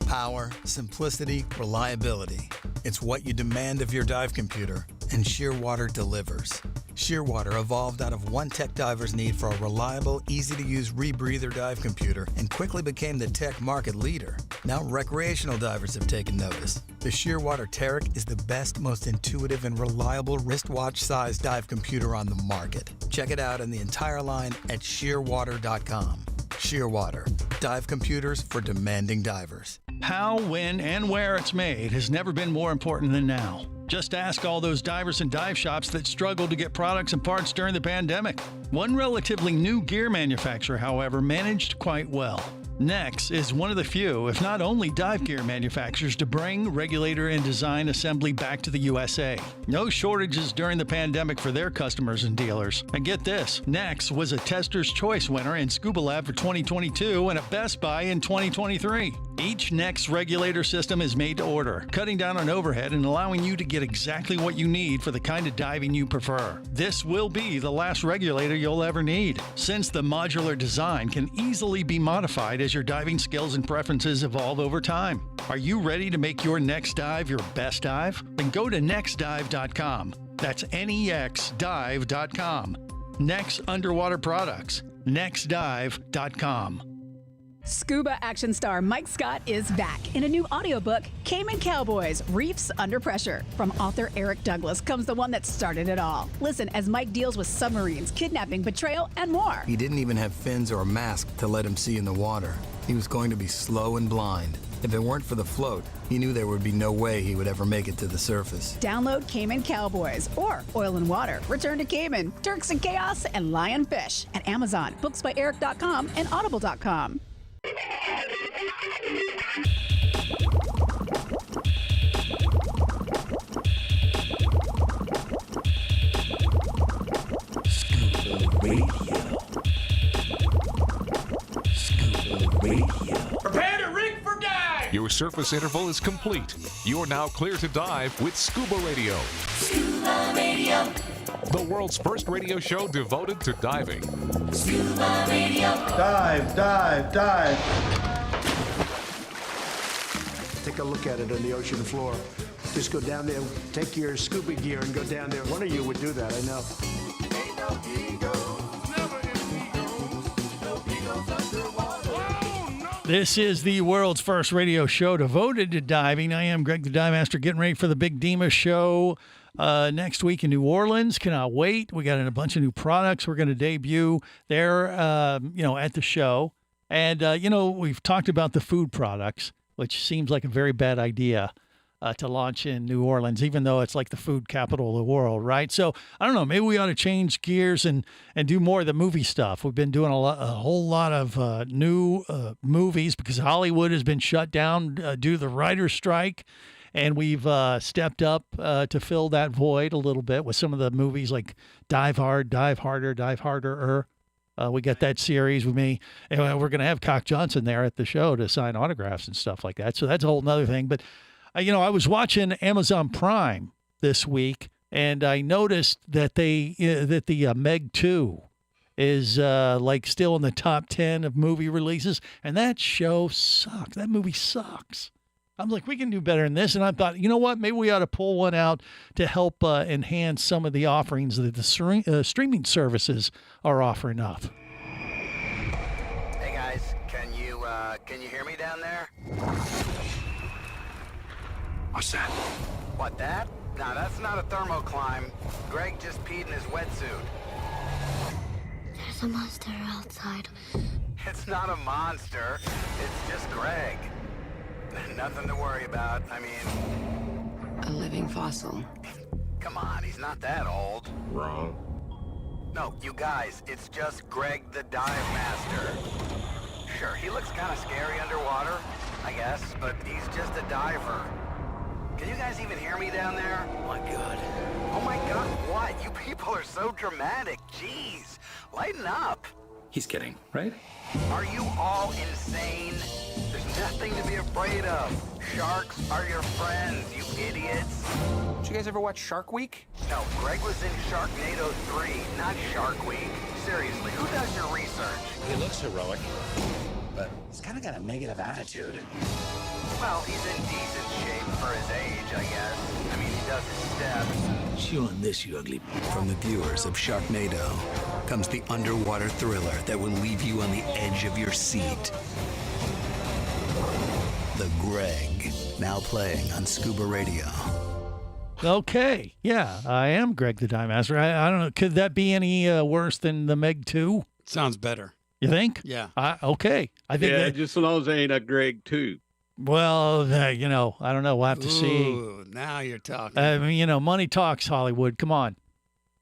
Power, simplicity, reliability. It's what you demand of your dive computer, and Shearwater delivers. Shearwater evolved out of one tech diver's need for a reliable, easy-to-use rebreather dive computer and quickly became the tech market leader. Now recreational divers have taken notice. The Shearwater Taric is the best, most intuitive, and reliable wristwatch-sized dive computer on the market. Check it out and the entire line at shearwater.com. Shearwater, dive computers for demanding divers. How, when, and where it's made has never been more important than now. Just ask all those divers and dive shops that struggled to get products and parts during the pandemic. One relatively new gear manufacturer, however, managed quite well. Nex is one of the few, if not only, dive gear manufacturers to bring regulator and design assembly back to the USA. No shortages during the pandemic for their customers and dealers. And get this, Nex was a Tester's Choice winner in Scuba Lab for 2022 and a Best Buy in 2023. Each Next regulator system is made to order, cutting down on overhead and allowing you to get exactly what you need for the kind of diving you prefer. This will be the last regulator you'll ever need, since the modular design can easily be modified as your diving skills and preferences evolve over time. Are you ready to make your next dive your best dive? Then go to nextdive.com. That's nexdive.com. Next Underwater Products. nextdive.com. Scuba action star Mike Scott is back in a new audiobook, Cayman Cowboys, Reefs Under Pressure. From author Eric Douglas comes the one that started it all. Listen as Mike deals with submarines, kidnapping, betrayal, and more. He didn't even have fins or a mask to let him see in the water. He was going to be slow and blind. If it weren't for the float, he knew there would be no way he would ever make it to the surface. Download Cayman Cowboys or Oil and Water, Return to Cayman, Turks and Chaos, and Lionfish at Amazon, booksbyeric.com, and audible.com. Prepare to rig for dive! Your surface interval is complete. You're now clear to dive with Scuba Radio. Scuba Radio. The world's first radio show devoted to diving. Scuba Radio. Dive, dive, dive. Take a look at it on the ocean floor. Just go down there, take your scuba gear and go down there. One of you would do that, I know. This is the world's first radio show devoted to diving. I am Greg the Dive Master, getting ready for the big DEMA show next week in New Orleans. Cannot wait. We got a bunch of new products we're going to debut there, at the show. And, we've talked about the food products, which seems like a very bad idea to launch in New Orleans, even though it's like the food capital of the world, right? So I don't know, maybe we ought to change gears and do more of the movie stuff. We've been doing a whole lot of new movies because Hollywood has been shut down due to the writer's strike, and we've stepped up to fill that void a little bit with some of the movies like Dive Hard, Dive Harder, Dive Harder. We got that series with me, and we're going to have Cock Johnson there at the show to sign autographs and stuff like that. So that's a whole nother thing. But I was watching Amazon Prime this week, and I noticed that the Meg 2 is still in the top 10 of movie releases, and that show sucks. That movie sucks. I'm like, we can do better than this. And I thought, you know what? Maybe we ought to pull one out to help enhance some of the offerings that the streaming services are offering up. Hey guys, can you hear me down there? What's that? What, that? Nah, that's not a thermocline. Greg just peed in his wetsuit. There's a monster outside. It's not a monster. It's just Greg. Nothing to worry about. I mean... A living fossil. Come on, he's not that old. Wrong. No, you guys, it's just Greg the Dive Master. Sure, he looks kind of scary underwater, I guess, but he's just a diver. Can you guys even hear me down there? Oh my God. Oh my God, what? You people are so dramatic. Jeez, lighten up. He's kidding, right? Are you all insane? There's nothing to be afraid of. Sharks are your friends, you idiots. Did you guys ever watch Shark Week? No, Greg was in Sharknado 3, not Shark Week. Seriously, who does your research? He looks heroic, but he's kind of got a negative attitude. Well, he's in decent shape for his age, I guess. I mean, he does his steps. Chew on this, you ugly... From the viewers of Sharknado comes the underwater thriller that will leave you on the edge of your seat. The Greg, now playing on Scuba Radio. Okay, yeah, I am Greg the Dive Master. I don't know, could that be any worse than the Meg 2? Sounds better. You think? Yeah. Okay. I think that, just as long as they ain't a Greg 2. Well, I don't know. We'll have to see. Now you're talking. I mean, money talks, Hollywood. Come on.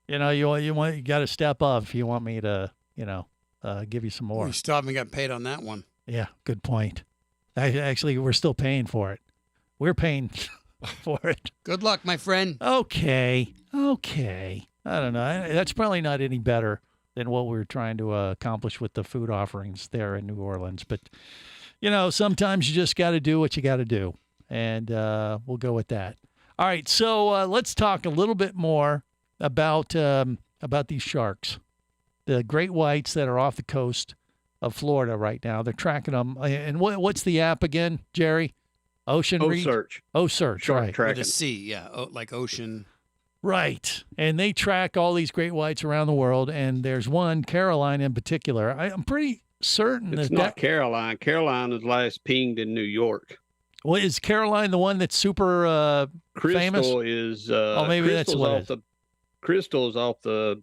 You got to step up if you want me to, give you some more. We still haven't got paid on that one. Yeah, good point. Actually, we're still paying for it. We're paying for it. Good luck, my friend. Okay. I don't know. That's probably not any better than what we're trying to accomplish with the food offerings there in New Orleans. But, sometimes you just got to do what you got to do. And we'll go with that. All right, so let's talk a little bit more about these sharks, the great whites that are off the coast of Florida right now. They're tracking them. And what's the app again, Jerry? Ocean Reach? Search, Shark right. tracking. The sea, yeah, like ocean. Right. And they track all these great whites around the world, and there's one, Caroline in particular. I'm pretty certain It's not Caroline. Caroline is last pinged in New York. Well, is Caroline the one that's super famous? Crystal is. Maybe that's what it is. Crystal's off the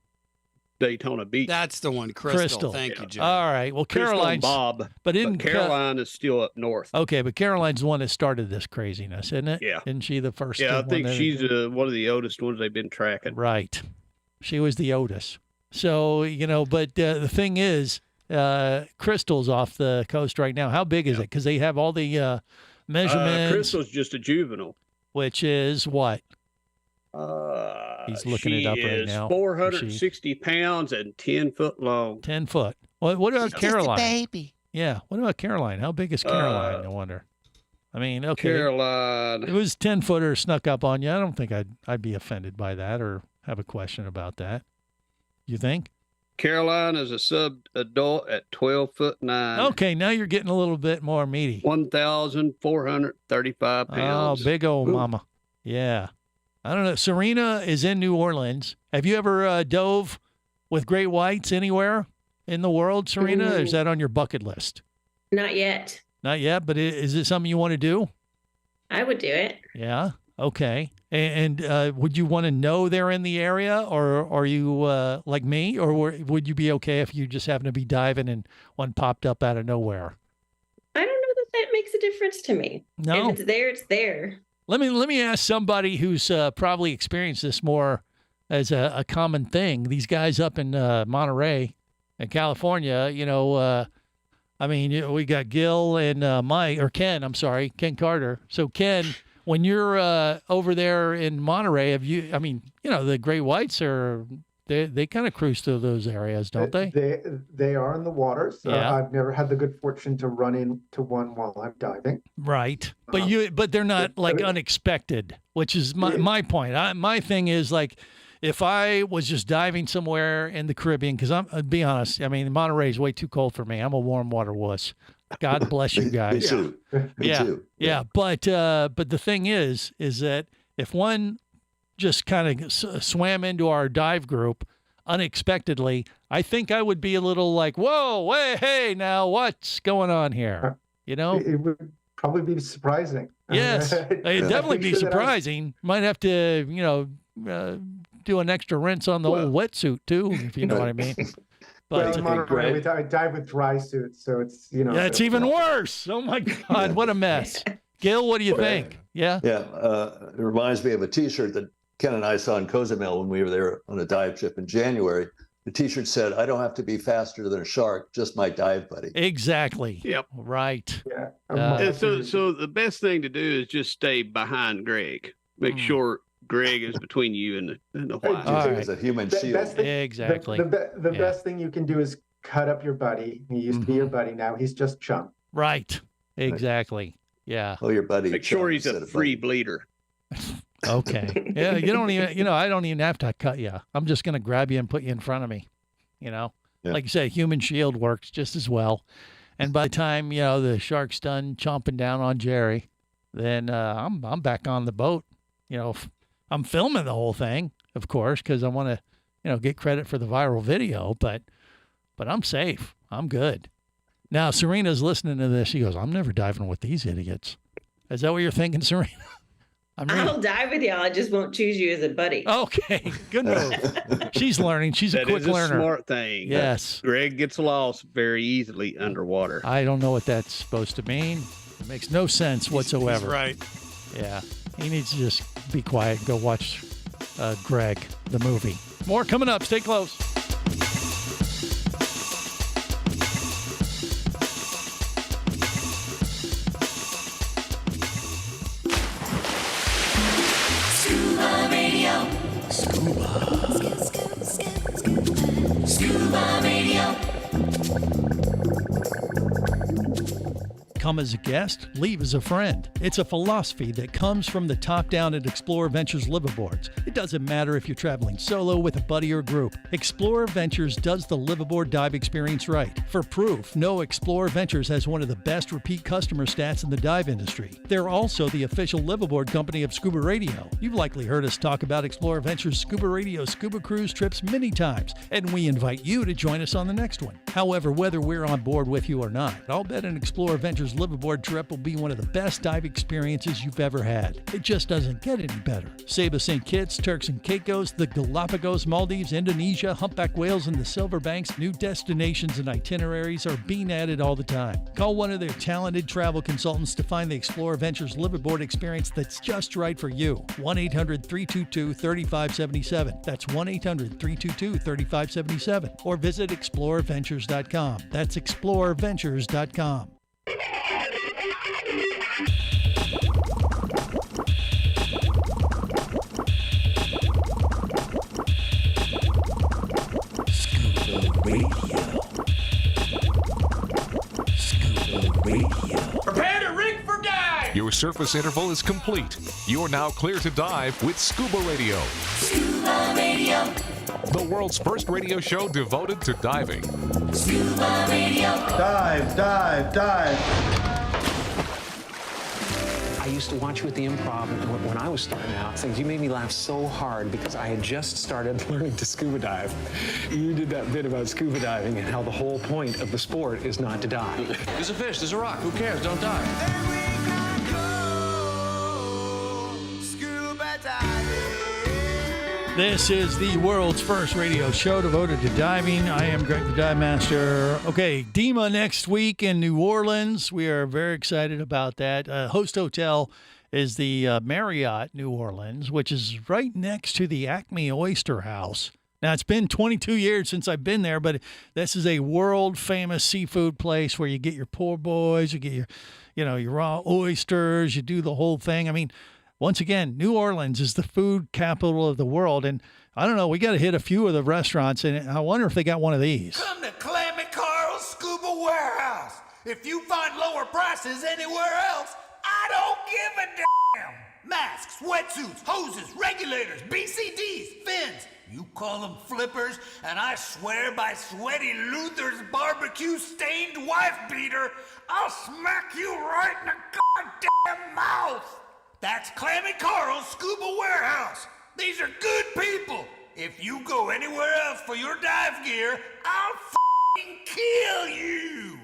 Daytona Beach. That's the one, Crystal. Thank you, Jerry. All right. Well, Caroline's Bob, but Caroline is still up north. Okay, but Caroline's the one that started this craziness, isn't it? Yeah. Isn't she the first? Yeah, I think she's one of the oldest ones they've been tracking. Right. She was the oldest. So but the thing is, Crystal's off the coast right now. How big is it? Because they have all the measurements. Crystal's just a juvenile. Which is what? He's looking it up right now. 460 pounds and 10 foot long. 10 foot. What about Caroline? Just a baby. Yeah. What about Caroline? How big is Caroline? I wonder. I mean, okay. Caroline. It was 10-footer snuck up on you. I don't think I'd be offended by that or have a question about that. You think? Caroline is a sub-adult at 12'9". Okay, now you're getting a little bit more meaty. 1,435 pounds. Oh, big old mama. Yeah. I don't know. Serena is in New Orleans. Have you ever dove with great whites anywhere in the world, Serena? Or is that on your bucket list? Not yet. Not yet, but is it something you want to do? I would do it. Yeah. Okay. And would you want to know they're in the area, or are you like me, or would you be okay if you just happen to be diving and one popped up out of nowhere? I don't know that makes a difference to me. No. If it's there, it's there. Let me ask somebody who's probably experienced this more as a common thing. These guys up in Monterey, in California, we got Gil and Ken Carter. So Ken, when you're over there in Monterey, the great whites they kind of cruise through those areas, don't they? They are in the waters. Yeah. I've never had the good fortune to run into one while I'm diving. Right. But they're not unexpected, which is my point. My thing is like, if I was just diving somewhere in the Caribbean, because I'll be honest, Monterey is way too cold for me. I'm a warm water wuss. God bless you guys. Me too. Yeah. But the thing is that if one just kind of swam into our dive group unexpectedly, I think I would be a little like, whoa, hey, now what's going on here? It would probably be surprising. Yes, it'd definitely be surprising. Might have to, do an extra rinse on the old wetsuit too, if you know what I mean. But in Monterey, I dive with dry suits, so it's Yeah, it's even worse. Oh my God, what a mess. Gil, what do you think? Yeah. Yeah, it reminds me of a T-shirt that Ken and I saw in Cozumel when we were there on a dive trip in January. The T-shirt said, "I don't have to be faster than a shark, just my dive buddy." Exactly. Yep. Right. Yeah. So the best thing to do is just stay behind Greg. Make sure Greg is between you and the white. It's a human shield. Exactly. The best thing you can do is cut up your buddy. He used to be your buddy. Now he's just chum. Right. Exactly. Yeah. Oh, your buddy. Make sure he's a free bleeder. Okay. Yeah. You don't even, I don't even have to cut you. I'm just going to grab you and put you in front of me. Like you said, human shield works just as well. And by the time, the shark's done chomping down on Jerry, then I'm back on the boat. I'm filming the whole thing, of course, because I want to, get credit for the viral video, but I'm safe. I'm good. Now, Serena's listening to this. She goes, I'm never diving with these idiots. Is that what you're thinking, Serena? I'll dive with y'all. I just won't choose you as a buddy. Okay, good move. She's learning. She's a quick learner. That is a smart thing. Yes. Greg gets lost very easily underwater. I don't know what that's supposed to mean. It makes no sense whatsoever. He's right. Yeah. He needs to just be quiet and go watch Greg, the movie. More coming up. Stay close. Scuba Radio. Scuba Radio. Come as a guest, leave as a friend. It's a philosophy that comes from the top down at Explorer Ventures liveaboards. It doesn't matter if you're traveling solo with a buddy or group. Explorer Ventures does the liveaboard dive experience right. For proof, know Explorer Ventures has one of the best repeat customer stats in the dive industry. They're also the official liveaboard company of Scuba Radio. You've likely heard us talk about Explorer Ventures Scuba Radio scuba cruise trips many times, and we invite you to join us on the next one. However, whether we're on board with you or not, I'll bet an Explorer Ventures liveaboard trip will be one of the best dive experiences you've ever had. It just doesn't get any better. Saba St. Kitts, Turks and Caicos, the Galapagos, Maldives, Indonesia, humpback whales, and the Silver Banks, new destinations and itineraries are being added all the time. Call one of their talented travel consultants to find the Explorer Ventures liveaboard experience that's just right for you. 1-800-322-3577. That's 1-800-322-3577. Or visit explorerventures.com. That's explorerventures.com. Prepare to rig for dive! Your surface interval is complete. You're now clear to dive with Scuba Radio. Scuba Radio. The world's first radio show devoted to diving. Scuba Radio. Dive, dive, dive. I used to watch you at the Improv when I was starting out. Things you made me laugh so hard because I had just started learning to scuba dive. You did that bit about scuba diving and how the whole point of the sport is not to dive. There's a fish, there's a rock, who cares? Don't dive. This is the world's first radio show devoted to diving. I am Greg the Dive Master. Okay, DEMA next week in New Orleans. We are very excited about that. Host hotel is the Marriott New Orleans, which is right next to the Acme Oyster House. Now, it's been 22 years since I've been there, but this is a world-famous seafood place where you get your poor boys, you get your raw oysters, you do the whole thing. I mean, once again, New Orleans is the food capital of the world, and I don't know, we got to hit a few of the restaurants, and I wonder if they got one of these. Come to Clammy Carl's Scuba Warehouse. If you find lower prices anywhere else, I don't give a damn. Masks, wetsuits, hoses, regulators, BCDs, fins. You call them flippers, and I swear by Sweaty Luther's barbecue-stained wife beater, I'll smack you right in the goddamn mouth. That's Clammy Carl's Scuba Warehouse. These are good people. If you go anywhere else for your dive gear, I'll f***ing kill you.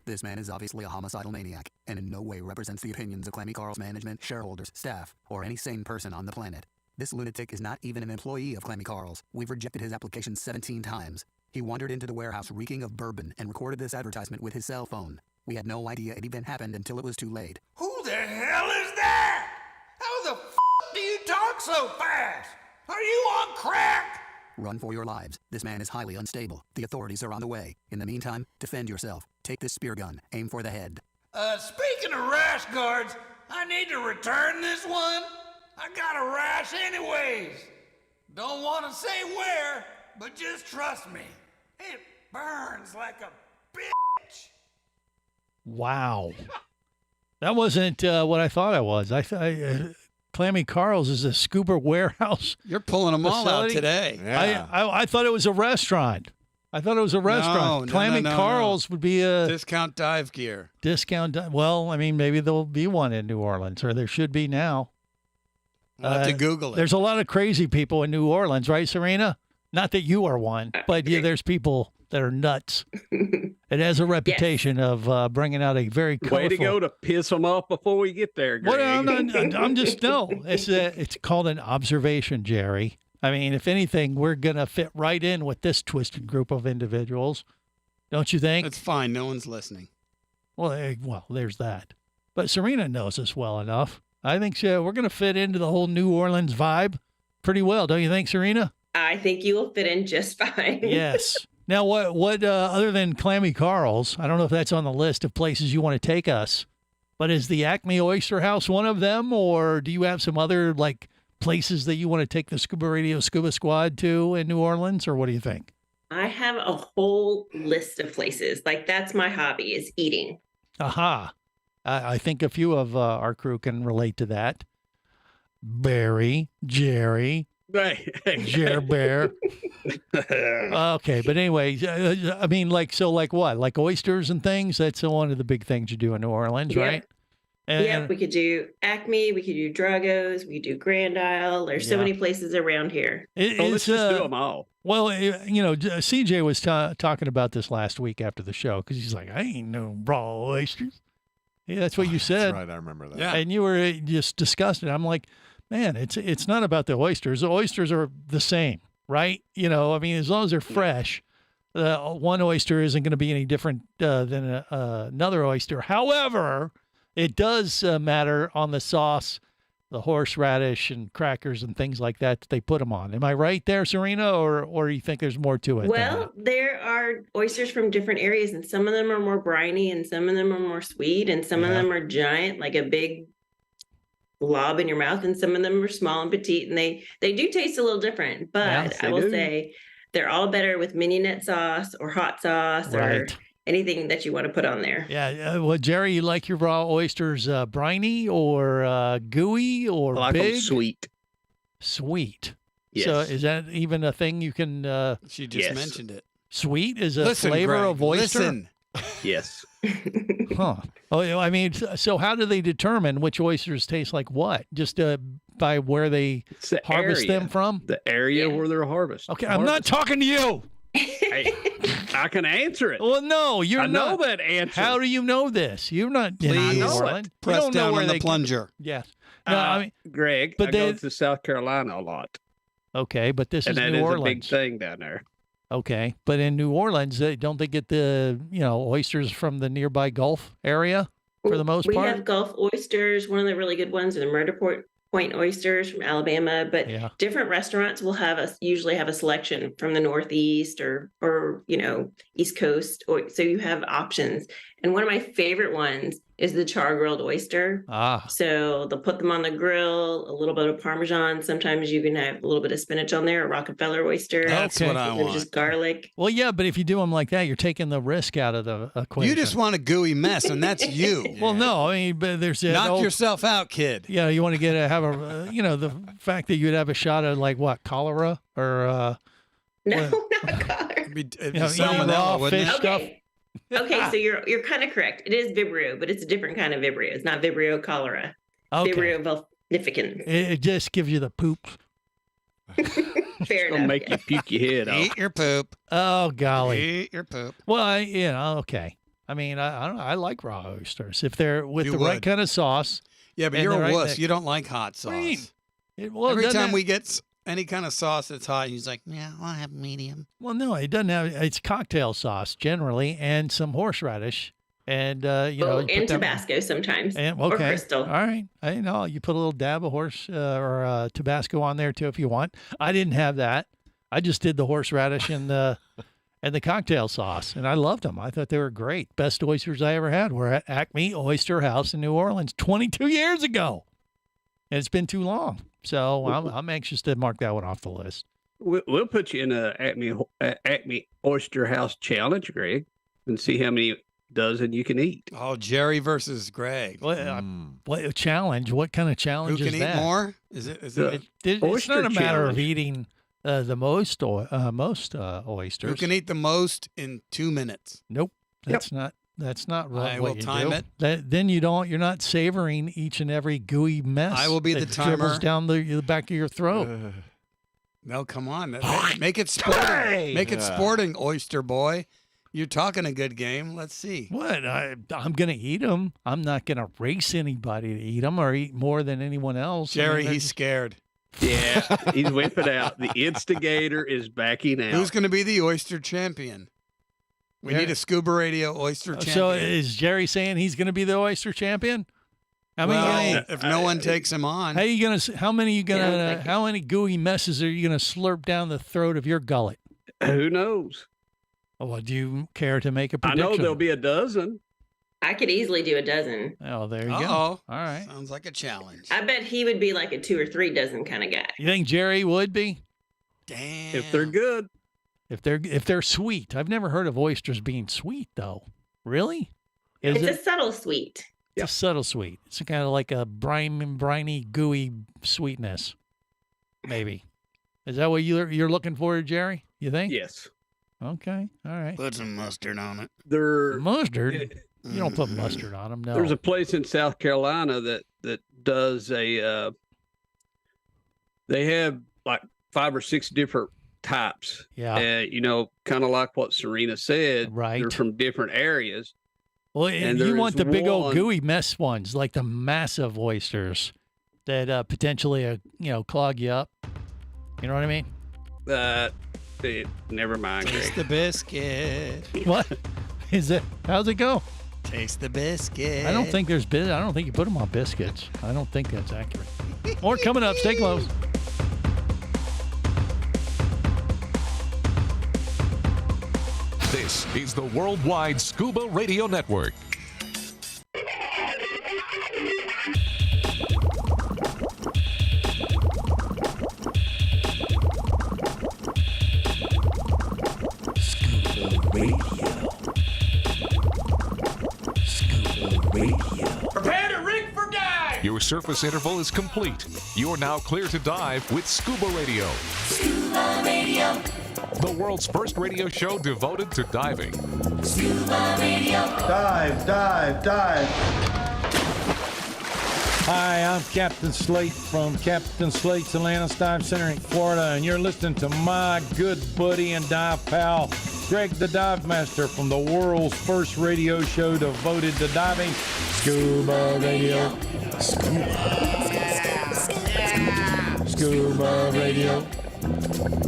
This man is obviously a homicidal maniac and in no way represents the opinions of Clammy Carl's management, shareholders, staff, or any sane person on the planet. This lunatic is not even an employee of Clammy Carl's. We've rejected his application 17 times. He wandered into the warehouse reeking of bourbon and recorded this advertisement with his cell phone. We had no idea it even happened until it was too late. Who the hell is that? How the f*** do you talk so fast? Are you on crack? Run for your lives. This man is highly unstable. The authorities are on the way. In the meantime, defend yourself. Take this spear gun. Aim for the head. Speaking of rash guards, I need to return this one. I got a rash anyways. Don't want to say where, but just trust me. It burns like a bitch. Wow. That wasn't what I thought it was. Clammy Carl's is a scuba warehouse. You're pulling them all out today. Yeah. I thought it was a restaurant. No, Clammy Carl's would be a discount dive gear. Well, I mean, maybe there'll be one in New Orleans, or there should be now. I'll have to Google it. There's a lot of crazy people in New Orleans, right, Serena? Not that you are one, but yeah, there's people that are nuts. It has a reputation of bringing out a very colorful... Way to go to piss them off before we get there, Greg. Well, I'm just, no. It's called an observation, Jerry. I mean, if anything, we're going to fit right in with this twisted group of individuals. Don't you think? It's fine. No one's listening. Well, there's that. But Serena knows us well enough. I think we're going to fit into the whole New Orleans vibe pretty well. Don't you think, Serena? I think you will fit in just fine. Yes. Now, what other than Clammy Carl's, I don't know if that's on the list of places you want to take us, but is the Acme Oyster House one of them, or do you have some other, places that you want to take the Scuba Radio Scuba Squad to in New Orleans, or what do you think? I have a whole list of places. That's my hobby, is eating. Aha. I think a few of our crew can relate to that. Barry, Jerry, Jer Bear. Okay, but anyway, I mean, like what? Like oysters and things? That's one of the big things you do in New Orleans, Yep. right? And, We could do Acme, we could do Dragos, we could do Grand Isle. There's so many places around here. Let's just do them all. Well, CJ was talking about this last week after the show because he's like, I ain't no raw oysters. Yeah, that's what you said. That's right, I remember that. Yeah. And you were just disgusted. I'm like, man, it's not about the oysters. The oysters are the same, right? I mean, as long as they're fresh, one oyster isn't going to be any different than another oyster. However, it does matter on the sauce, the horseradish and crackers and things like that they put them on. Am I right there, Serena, or you think there's more to it? Well, there are oysters from different areas, and some of them are more briny, and some of them are more sweet, and some of them are giant, like a big blob in your mouth, and some of them are small and petite, and they do taste a little different. But Yes, I will do. say they're all better with mignonette sauce or hot sauce or anything that you want to put on there. Yeah. Well, Jerry, you like your raw oysters briny or gooey or I like big? them sweet. Sweet. Yes. So is that even a thing you can? She just mentioned it. Sweet is a Listen, flavor Greg, of oyster. listen. Yes. Huh. Oh, I mean, so how do they determine which oysters taste like what? Just by where they It's the harvest area. them from? The area where they're harvested. Okay, I'm not talking to you. Hey, I can answer it. Well, no, you're I not. know that answer. How do you know this? You're not in Please New Orleans. You press don't know down where on the they plunger. Yeah. No, I mean, Greg, but I go to South Carolina a lot. okay, but this And is that New is Orleans. a big thing down there. Okay, but in New Orleans, don't they get the oysters from the nearby Gulf area for the most We part? have Gulf oysters. One of the really good ones are the Murder Point oysters from Alabama. But different restaurants will usually have a selection from the Northeast or East Coast. So you have options. And one of my favorite ones is the char grilled oyster. So they'll put them on the grill, a little bit of Parmesan. Sometimes you can have a little bit of spinach on there, a Rockefeller oyster. That's what I want. Just garlic. Well, yeah, but if you do them like that, you're taking the risk out of the equation. You just want a gooey mess, and that's you. Well, no, I mean, but there's Knock yourself out, kid. Yeah, you want to the fact that you'd have a shot of like what, cholera or not cholera. It'd be salmonella, raw fish stuff. Okay, so you're kind of correct. It is Vibrio, but it's a different kind of Vibrio. It's not Vibrio cholera. Okay. Vibrio vulnificans. It just gives you the poop. Fair It's enough. gonna make you puke your head off. Eat your poop. Oh golly. Eat your poop. Well, okay. I mean, I don't know. I like raw oysters if they're with You the right would. kind of sauce. Yeah, but and you're the a right wuss. mix. You don't like hot sauce. What do you mean? Every doesn't time it- we get any kind of sauce that's hot, he's like, yeah, I'll have medium. Well, no, it doesn't have. It's cocktail sauce generally, and some horseradish, and you put and them- Tabasco sometimes. And, Or okay, Crystal. all right. I know you put a little dab of or Tabasco on there too if you want. I didn't have that. I just did the horseradish and the cocktail sauce, and I loved them. I thought they were great. Best oysters I ever had were at Acme Oyster House in New Orleans 22 years ago, and it's been too long. So I'm anxious to mark that one off the list. We'll put you in a Acme Oyster House challenge, Greg, and see how many dozen you can eat. Oh, Jerry versus Greg. What challenge? What kind of challenge Who is can that? eat more? Is it? It's oyster not a matter of challenge. eating the most oysters. Who can eat the most in 2 minutes? Nope, that's not. That's not right. I what will you time do. it. Then you're not savoring each and every gooey mess. I will be the that dribbles timer. down the back of your throat. No, come on. Make it sporting. Make it sporting, oyster boy. You're talking a good game. Let's see. What? I'm going to eat them. I'm not going to race anybody to eat them or eat more than anyone else. Jerry, they're he's just- scared. Yeah, he's whipping out. The instigator is backing out. Who's going to be the oyster champion? We need a ScubaRadio oyster champion. So is Jerry saying he's going to be the oyster champion? How many? If no one takes him on. How you gonna? How many How many gooey messes are you gonna slurp down the throat of your gullet? Who knows? Well, do you care to make a I prediction? know there'll be a dozen. I could easily do a dozen. Oh, there you go. Uh-oh. All right. Sounds like a challenge. I bet he would be like a 2 or 3 dozen kind of guy. You think Jerry would be? Damn. If they're good. If they're sweet. I've never heard of oysters being sweet though. Really? Is It's it? a subtle sweet. It's a subtle sweet. It's kind of like a briny, gooey sweetness. Maybe. Is that what you're looking for, Jerry? You think? Yes. Okay. All right. Put some mustard on it. Mustard? You don't put mustard on them, no. There's a place in South Carolina that does a. They have like 5 or 6 different types. Yeah. Kind of like what Serena said. Right. They're from different areas. Well, and you want the big old one- gooey mess ones, like the massive oysters that potentially, clog you up. You know what I mean? Never mind, Taste Greg. the biscuit. What is it? How's it go? Taste the biscuit. I don't think I don't think you put them on biscuits. I don't think that's accurate. More coming up. Stay close. This is the Worldwide Scuba Radio Network. Scuba Radio. Scuba Radio. Prepare to rig for dive! Your surface interval is complete. You're now clear to dive with Scuba Radio. Scuba Radio. The world's first radio show devoted to diving. Scuba Radio. Dive, dive, dive. Hi, I'm Captain Slate from Captain Slate's Atlantis Dive Center in Florida, and you're listening to my good buddy and dive pal, Greg the Dive Master, from the world's first radio show devoted to diving, Scuba Radio. Scuba Radio.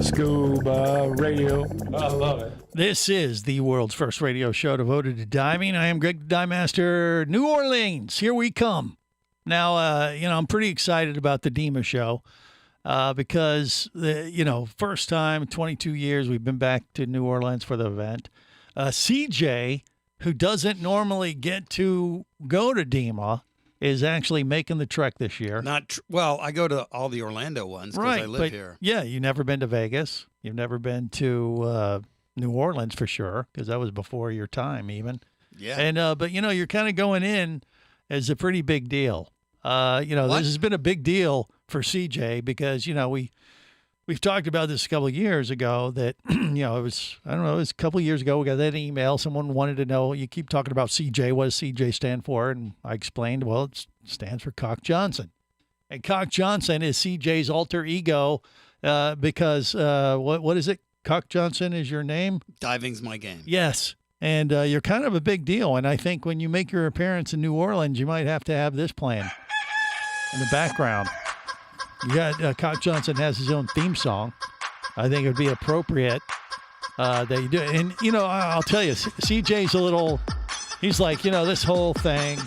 Scuba Radio. I love it. This is the world's first radio show devoted to diving. I am Greg the Dive Master, New Orleans. Here we come. Now, I'm pretty excited about the DEMA show because, first time, 22 years, we've been back to New Orleans for the event. CJ, who doesn't normally get to go to DEMA, is actually making the trek this year. Well, I go to all the Orlando ones because I live here. Yeah, you've never been to Vegas. You've never been to New Orleans for sure because that was before your time even. Yeah. And but you're kind of going in as a pretty big deal. This has been a big deal for CJ because we've talked about this a couple of years ago that it was a couple of years ago we got that email. Someone wanted to know, you keep talking about CJ, what does CJ stand for? And I explained, well, it stands for Cock Johnson. And Cock Johnson is CJ's alter ego because what is it? Cock Johnson is your name? Diving's my game. Yes. And you're kind of a big deal. And I think when you make your appearance in New Orleans, you might have to have this playing in the background. You got Cock Johnson has his own theme song. I think it would be appropriate that you do it. And, I'll tell you, CJ's he's like, this whole thing.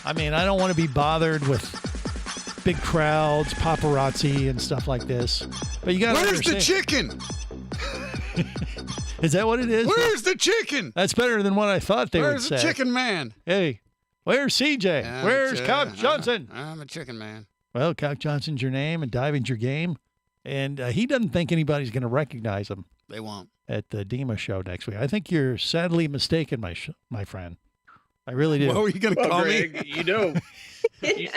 I mean, I don't want to be bothered with big crowds, paparazzi, and stuff like this. But you got to understand. Where's the chicken? Is that what it is? Where's the chicken? That's better than what I thought they would say. Where's the chicken man? Hey, where's CJ? Where's Cock Johnson? I'm a chicken man. Well, Cock Johnson's your name and diving's your game. And he doesn't think anybody's going to recognize him. They won't. At the DEMA show next week. I think you're sadly mistaken, my friend. I really do. What were you going to call Greg, me?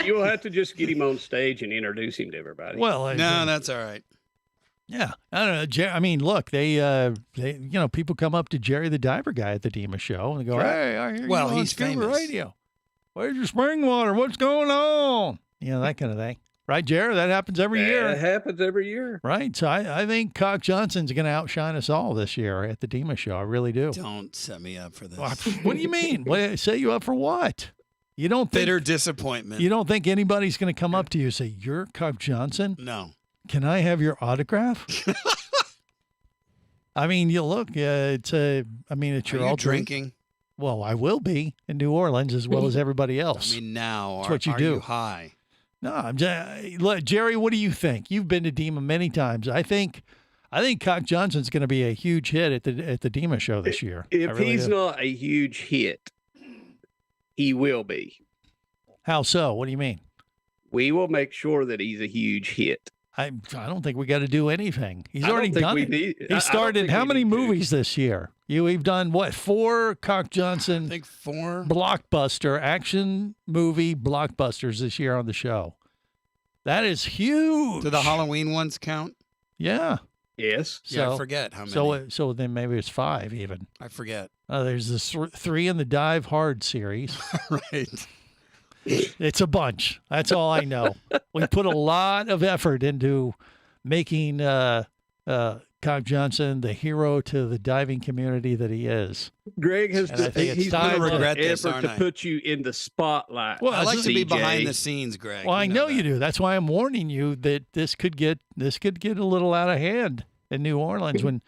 You'll have to just get him on stage and introduce him to everybody. Well, no, that's all right. Yeah, I don't know. I mean, look, they people come up to Jerry the Diver Guy at the DEMA show and they go, "Hey, I hear you on he's Scuba famous. Radio. Where's your spring water? What's going on?" That kind of thing. Right, Jerry? That happens every year. It happens every year. Right. So I think Cock Johnson's going to outshine us all this year at the DEMA show. I really do. Don't set me up for this. What do you mean? Set you up for what? You don't think bitter disappointment. You don't think anybody's going to come up to you and say, "You're Cock Johnson"? No. Can I have your autograph? I mean, you look. It's your you drinking. Well, I will be in New Orleans as well as everybody else. I mean, now that's what you are do. You high? No, look, Jerry. What do you think? You've been to DEMA many times. I think Cock Johnson's going to be a huge hit at the DEMA show this year. If he's not a huge hit, he will be. How so? What do you mean? We will make sure that he's a huge hit. I don't think we got to do anything. He's I don't already think done we it. need- He started how many movies this year? We've done what? 4 Cock Johnson I think 4 blockbuster action movie blockbusters this year on the show. That is huge. Do the Halloween ones count? Yeah. Yes. Yeah, I forget how many. So then maybe it's 5 even. I forget. There's this 3 in the Dive Hard series. Right. It's a bunch. That's all I know. We put a lot of effort into making Cock Johnson the hero to the diving community that he is. Greg has And I think it's he's time done to- an regret this, effort aren't to I? put you in the spotlight. Well, I like to be CJ. behind the scenes, Greg. Well, I You know that. you do. That's why I'm warning you that this could get a little out of hand in New Orleans when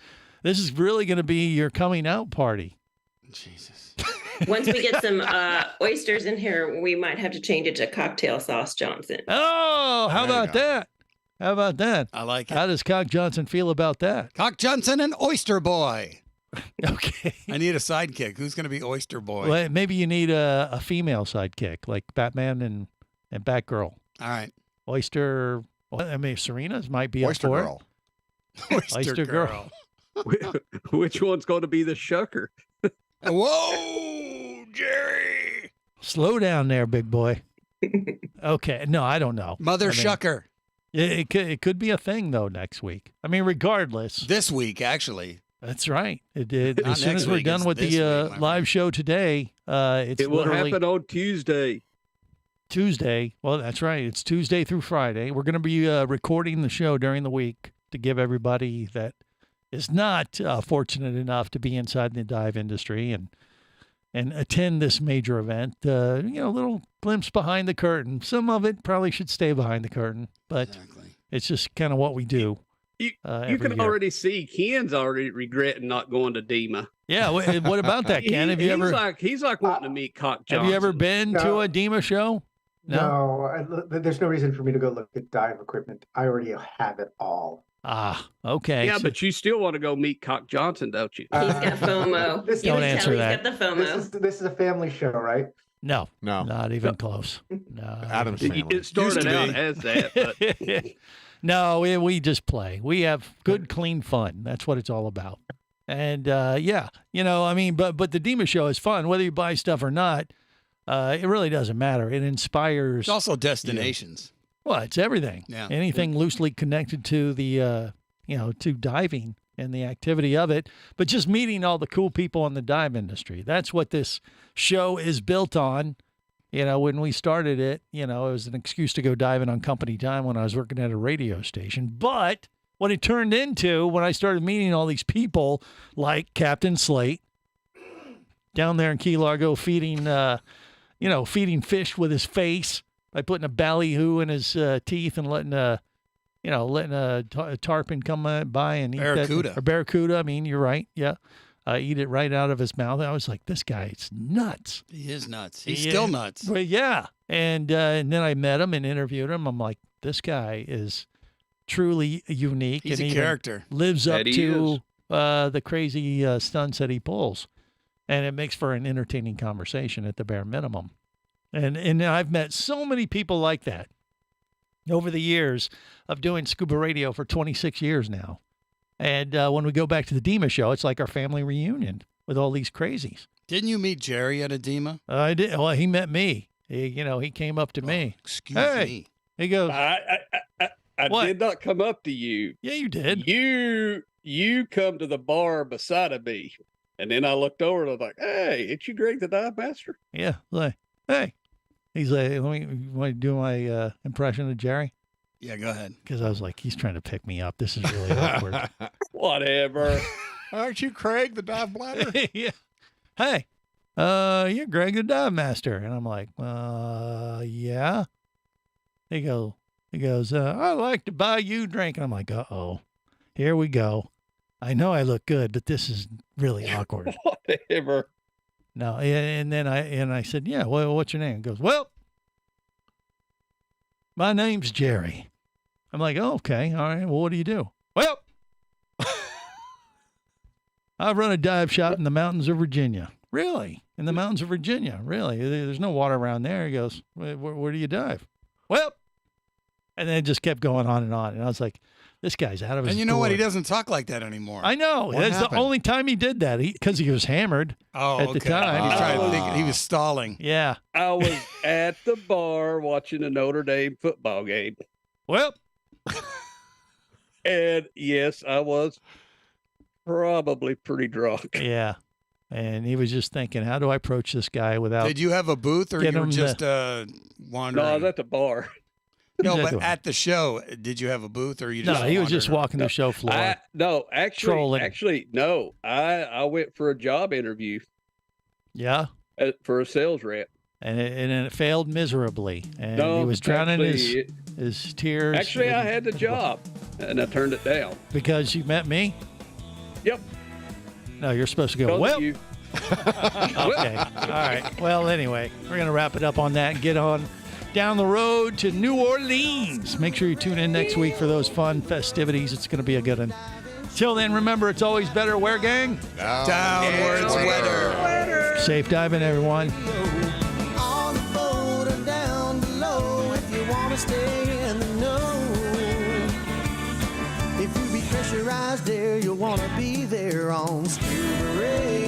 this is really going to be your coming out party. Jesus. Once we get some oysters in here, we might have to change it to cocktail sauce Johnson. Oh, how There you about go. that? How about that? I like it. How does Cock Johnson feel about that? Cock Johnson and Oyster Boy. Okay. I need a sidekick. Who's going to be Oyster Boy? Well, maybe you need a female sidekick like Batman and Batgirl. All right. Oyster. Well, I mean, Serena's might be Oyster up for Girl. Oyster Girl. Which one's going to be the shucker? Whoa, Jerry. Slow down there, big boy. Okay. No, I don't know. Mother I mean, Shucker. It could be a thing though next week. I mean, regardless. This week, actually. That's right. It did. Not As soon next as we're week, done it's with this the week, my live friend. show today, it's It will literally happen on Tuesday. Tuesday. Well, that's right. It's Tuesday through Friday. We're going to be recording the show during the week to give everybody that is not fortunate enough to be inside the dive industry and attend this major event. A little glimpse behind the curtain. Some of it probably should stay behind the curtain, but it's just kind of what we do. You every can year. already see Ken's already regretting not going to DEMA. Yeah. What about that, Ken? Have you ever? He's like wanting to meet Cock Johnson. Have you ever been to a DEMA show? There's no reason for me to go look at dive equipment. I already have it all. Ah, okay. Yeah, but you still want to go meet Cock Johnson, don't you? He's got FOMO. This- Don't answer that. He's got the FOMO. This is a family show, right? No, No. not even close. No, Adam's family. It started Used to out be. as that, but no, we just play. We have good, clean fun. That's what it's all about. And yeah, I mean, but the DEMA show is fun, whether you buy stuff or not. It really doesn't matter. It inspires. It's also destinations. Well, it's everything. Yeah. Anything loosely connected to the to diving and the activity of it, but just meeting all the cool people in the dive industry. That's what this show is built on. When we started it, it was an excuse to go diving on company time when I was working at a radio station. But what it turned into when I started meeting all these people like Captain Slate down there in Key Largo feeding fish with his face by putting a ballyhoo in his teeth and letting a tarpon come by and eat Barracuda. that. Or barracuda. I mean, you're right. Yeah. Eat it right out of his mouth. I was like, this guy is nuts. He is nuts. He's Yeah. still nuts. But yeah. And then I met him and interviewed him. I'm like, this guy is truly unique. He's and a even character. Lives up That he to the crazy stunts that he pulls. And it makes for an entertaining conversation at the bare minimum. And I've met so many people like that over the years of doing scuba radio for 26 years now. And when we go back to the DEMA show, it's like our family reunion with all these crazies. Didn't you meet Jerry at a DEMA? I did. Well, he met me. He came up to me. Excuse Hey. me. He goes, I What? did not come up to you. yeah, you did. You come to the bar beside of me. And then I looked over and I was like, hey, it's you Greg the Dive Master? Yeah. Like, hey. He's like, you want to do my impression of Jerry? Yeah, go ahead. Because I was like, he's trying to pick me up. This is really awkward. Whatever. Aren't you Craig the dive bladder? Yeah. Hey, you're Greg the Dive Master. And I'm like, yeah. He goes, I'd like to buy you a drink. And I'm like, uh-oh, here we go. I know I look good, but this is really awkward. Whatever. No, and then I said, yeah, well, what's your name? He goes, well, my name's Jerry. I'm like, oh, okay, all right, well, what do you do? Well, I run a dive shop in the mountains of Virginia. Really? In the mountains of Virginia? Really? There's no water around there. He goes, where do you dive? Well, And then it just kept going on. And I was like, this guy's out of his And you know what? gourd. He doesn't talk like that anymore. I know. What That's happened? the only time he did that because he was hammered at the time. He's trying to think. He was stalling. Yeah. I was at the bar watching a Notre Dame football game. Well, and yes, I was probably pretty drunk. Yeah. And he was just thinking, how do I approach this guy without... Did you have a booth or you were just wandering? No, I was at the bar. No, but at the show, did you have a booth or you just No, he was just wandered? walking the show floor. Actually, no. I went for a job interview. Yeah. For a sales rep. And it failed miserably. And he was drowning his tears. Actually, I had the job, and I turned it down. Because you met me? Yep. No, you're supposed to go, Because well... of you. Okay. All right. Well, anyway, we're going to wrap it up on that and get on down the road to New Orleans. Make sure you tune in next week for those fun festivities. It's going to be a good one. Till then, remember, it's always better where, gang? Downwards weather. Safe diving, everyone. On the boat or down below if you want to stay in the know. If you be pressurized there, you'll want to be there on Scuba Radio.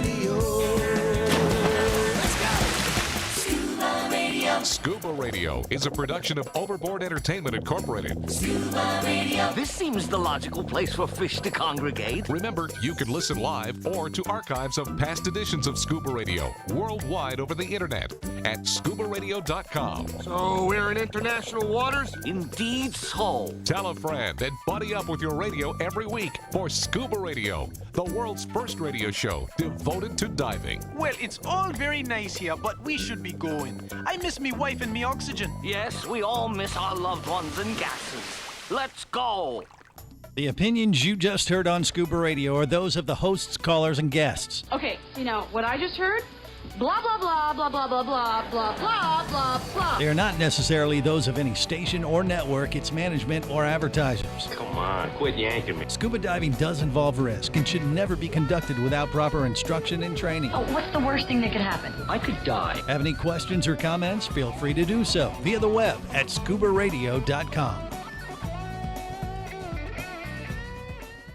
Scuba Radio is a production of Overboard Entertainment Incorporated. Scuba Radio. This seems the logical place for fish to congregate. Remember, you can listen live or to archives of past editions of Scuba Radio worldwide over the internet at ScubaRadio.com. So we're in international waters? Indeed so. Tell a friend and buddy up with your radio every week for Scuba Radio, the world's first radio show devoted to diving. Well, it's all very nice here, but we should be going. I miss me wife and me oxygen. Yes, we all miss our loved ones and gases. Let's go. The opinions you just heard on Scuba Radio are those of the hosts, callers, and guests. Okay, what I just heard? Blah, blah, blah, blah, blah, blah, blah, blah, blah, blah, blah. They are not necessarily those of any station or network, its management, or advertisers. Come on, quit yanking me. Scuba diving does involve risk and should never be conducted without proper instruction and training. Oh, what's the worst thing that could happen? I could die. Have any questions or comments? Feel free to do so via the web at ScubaRadio.com.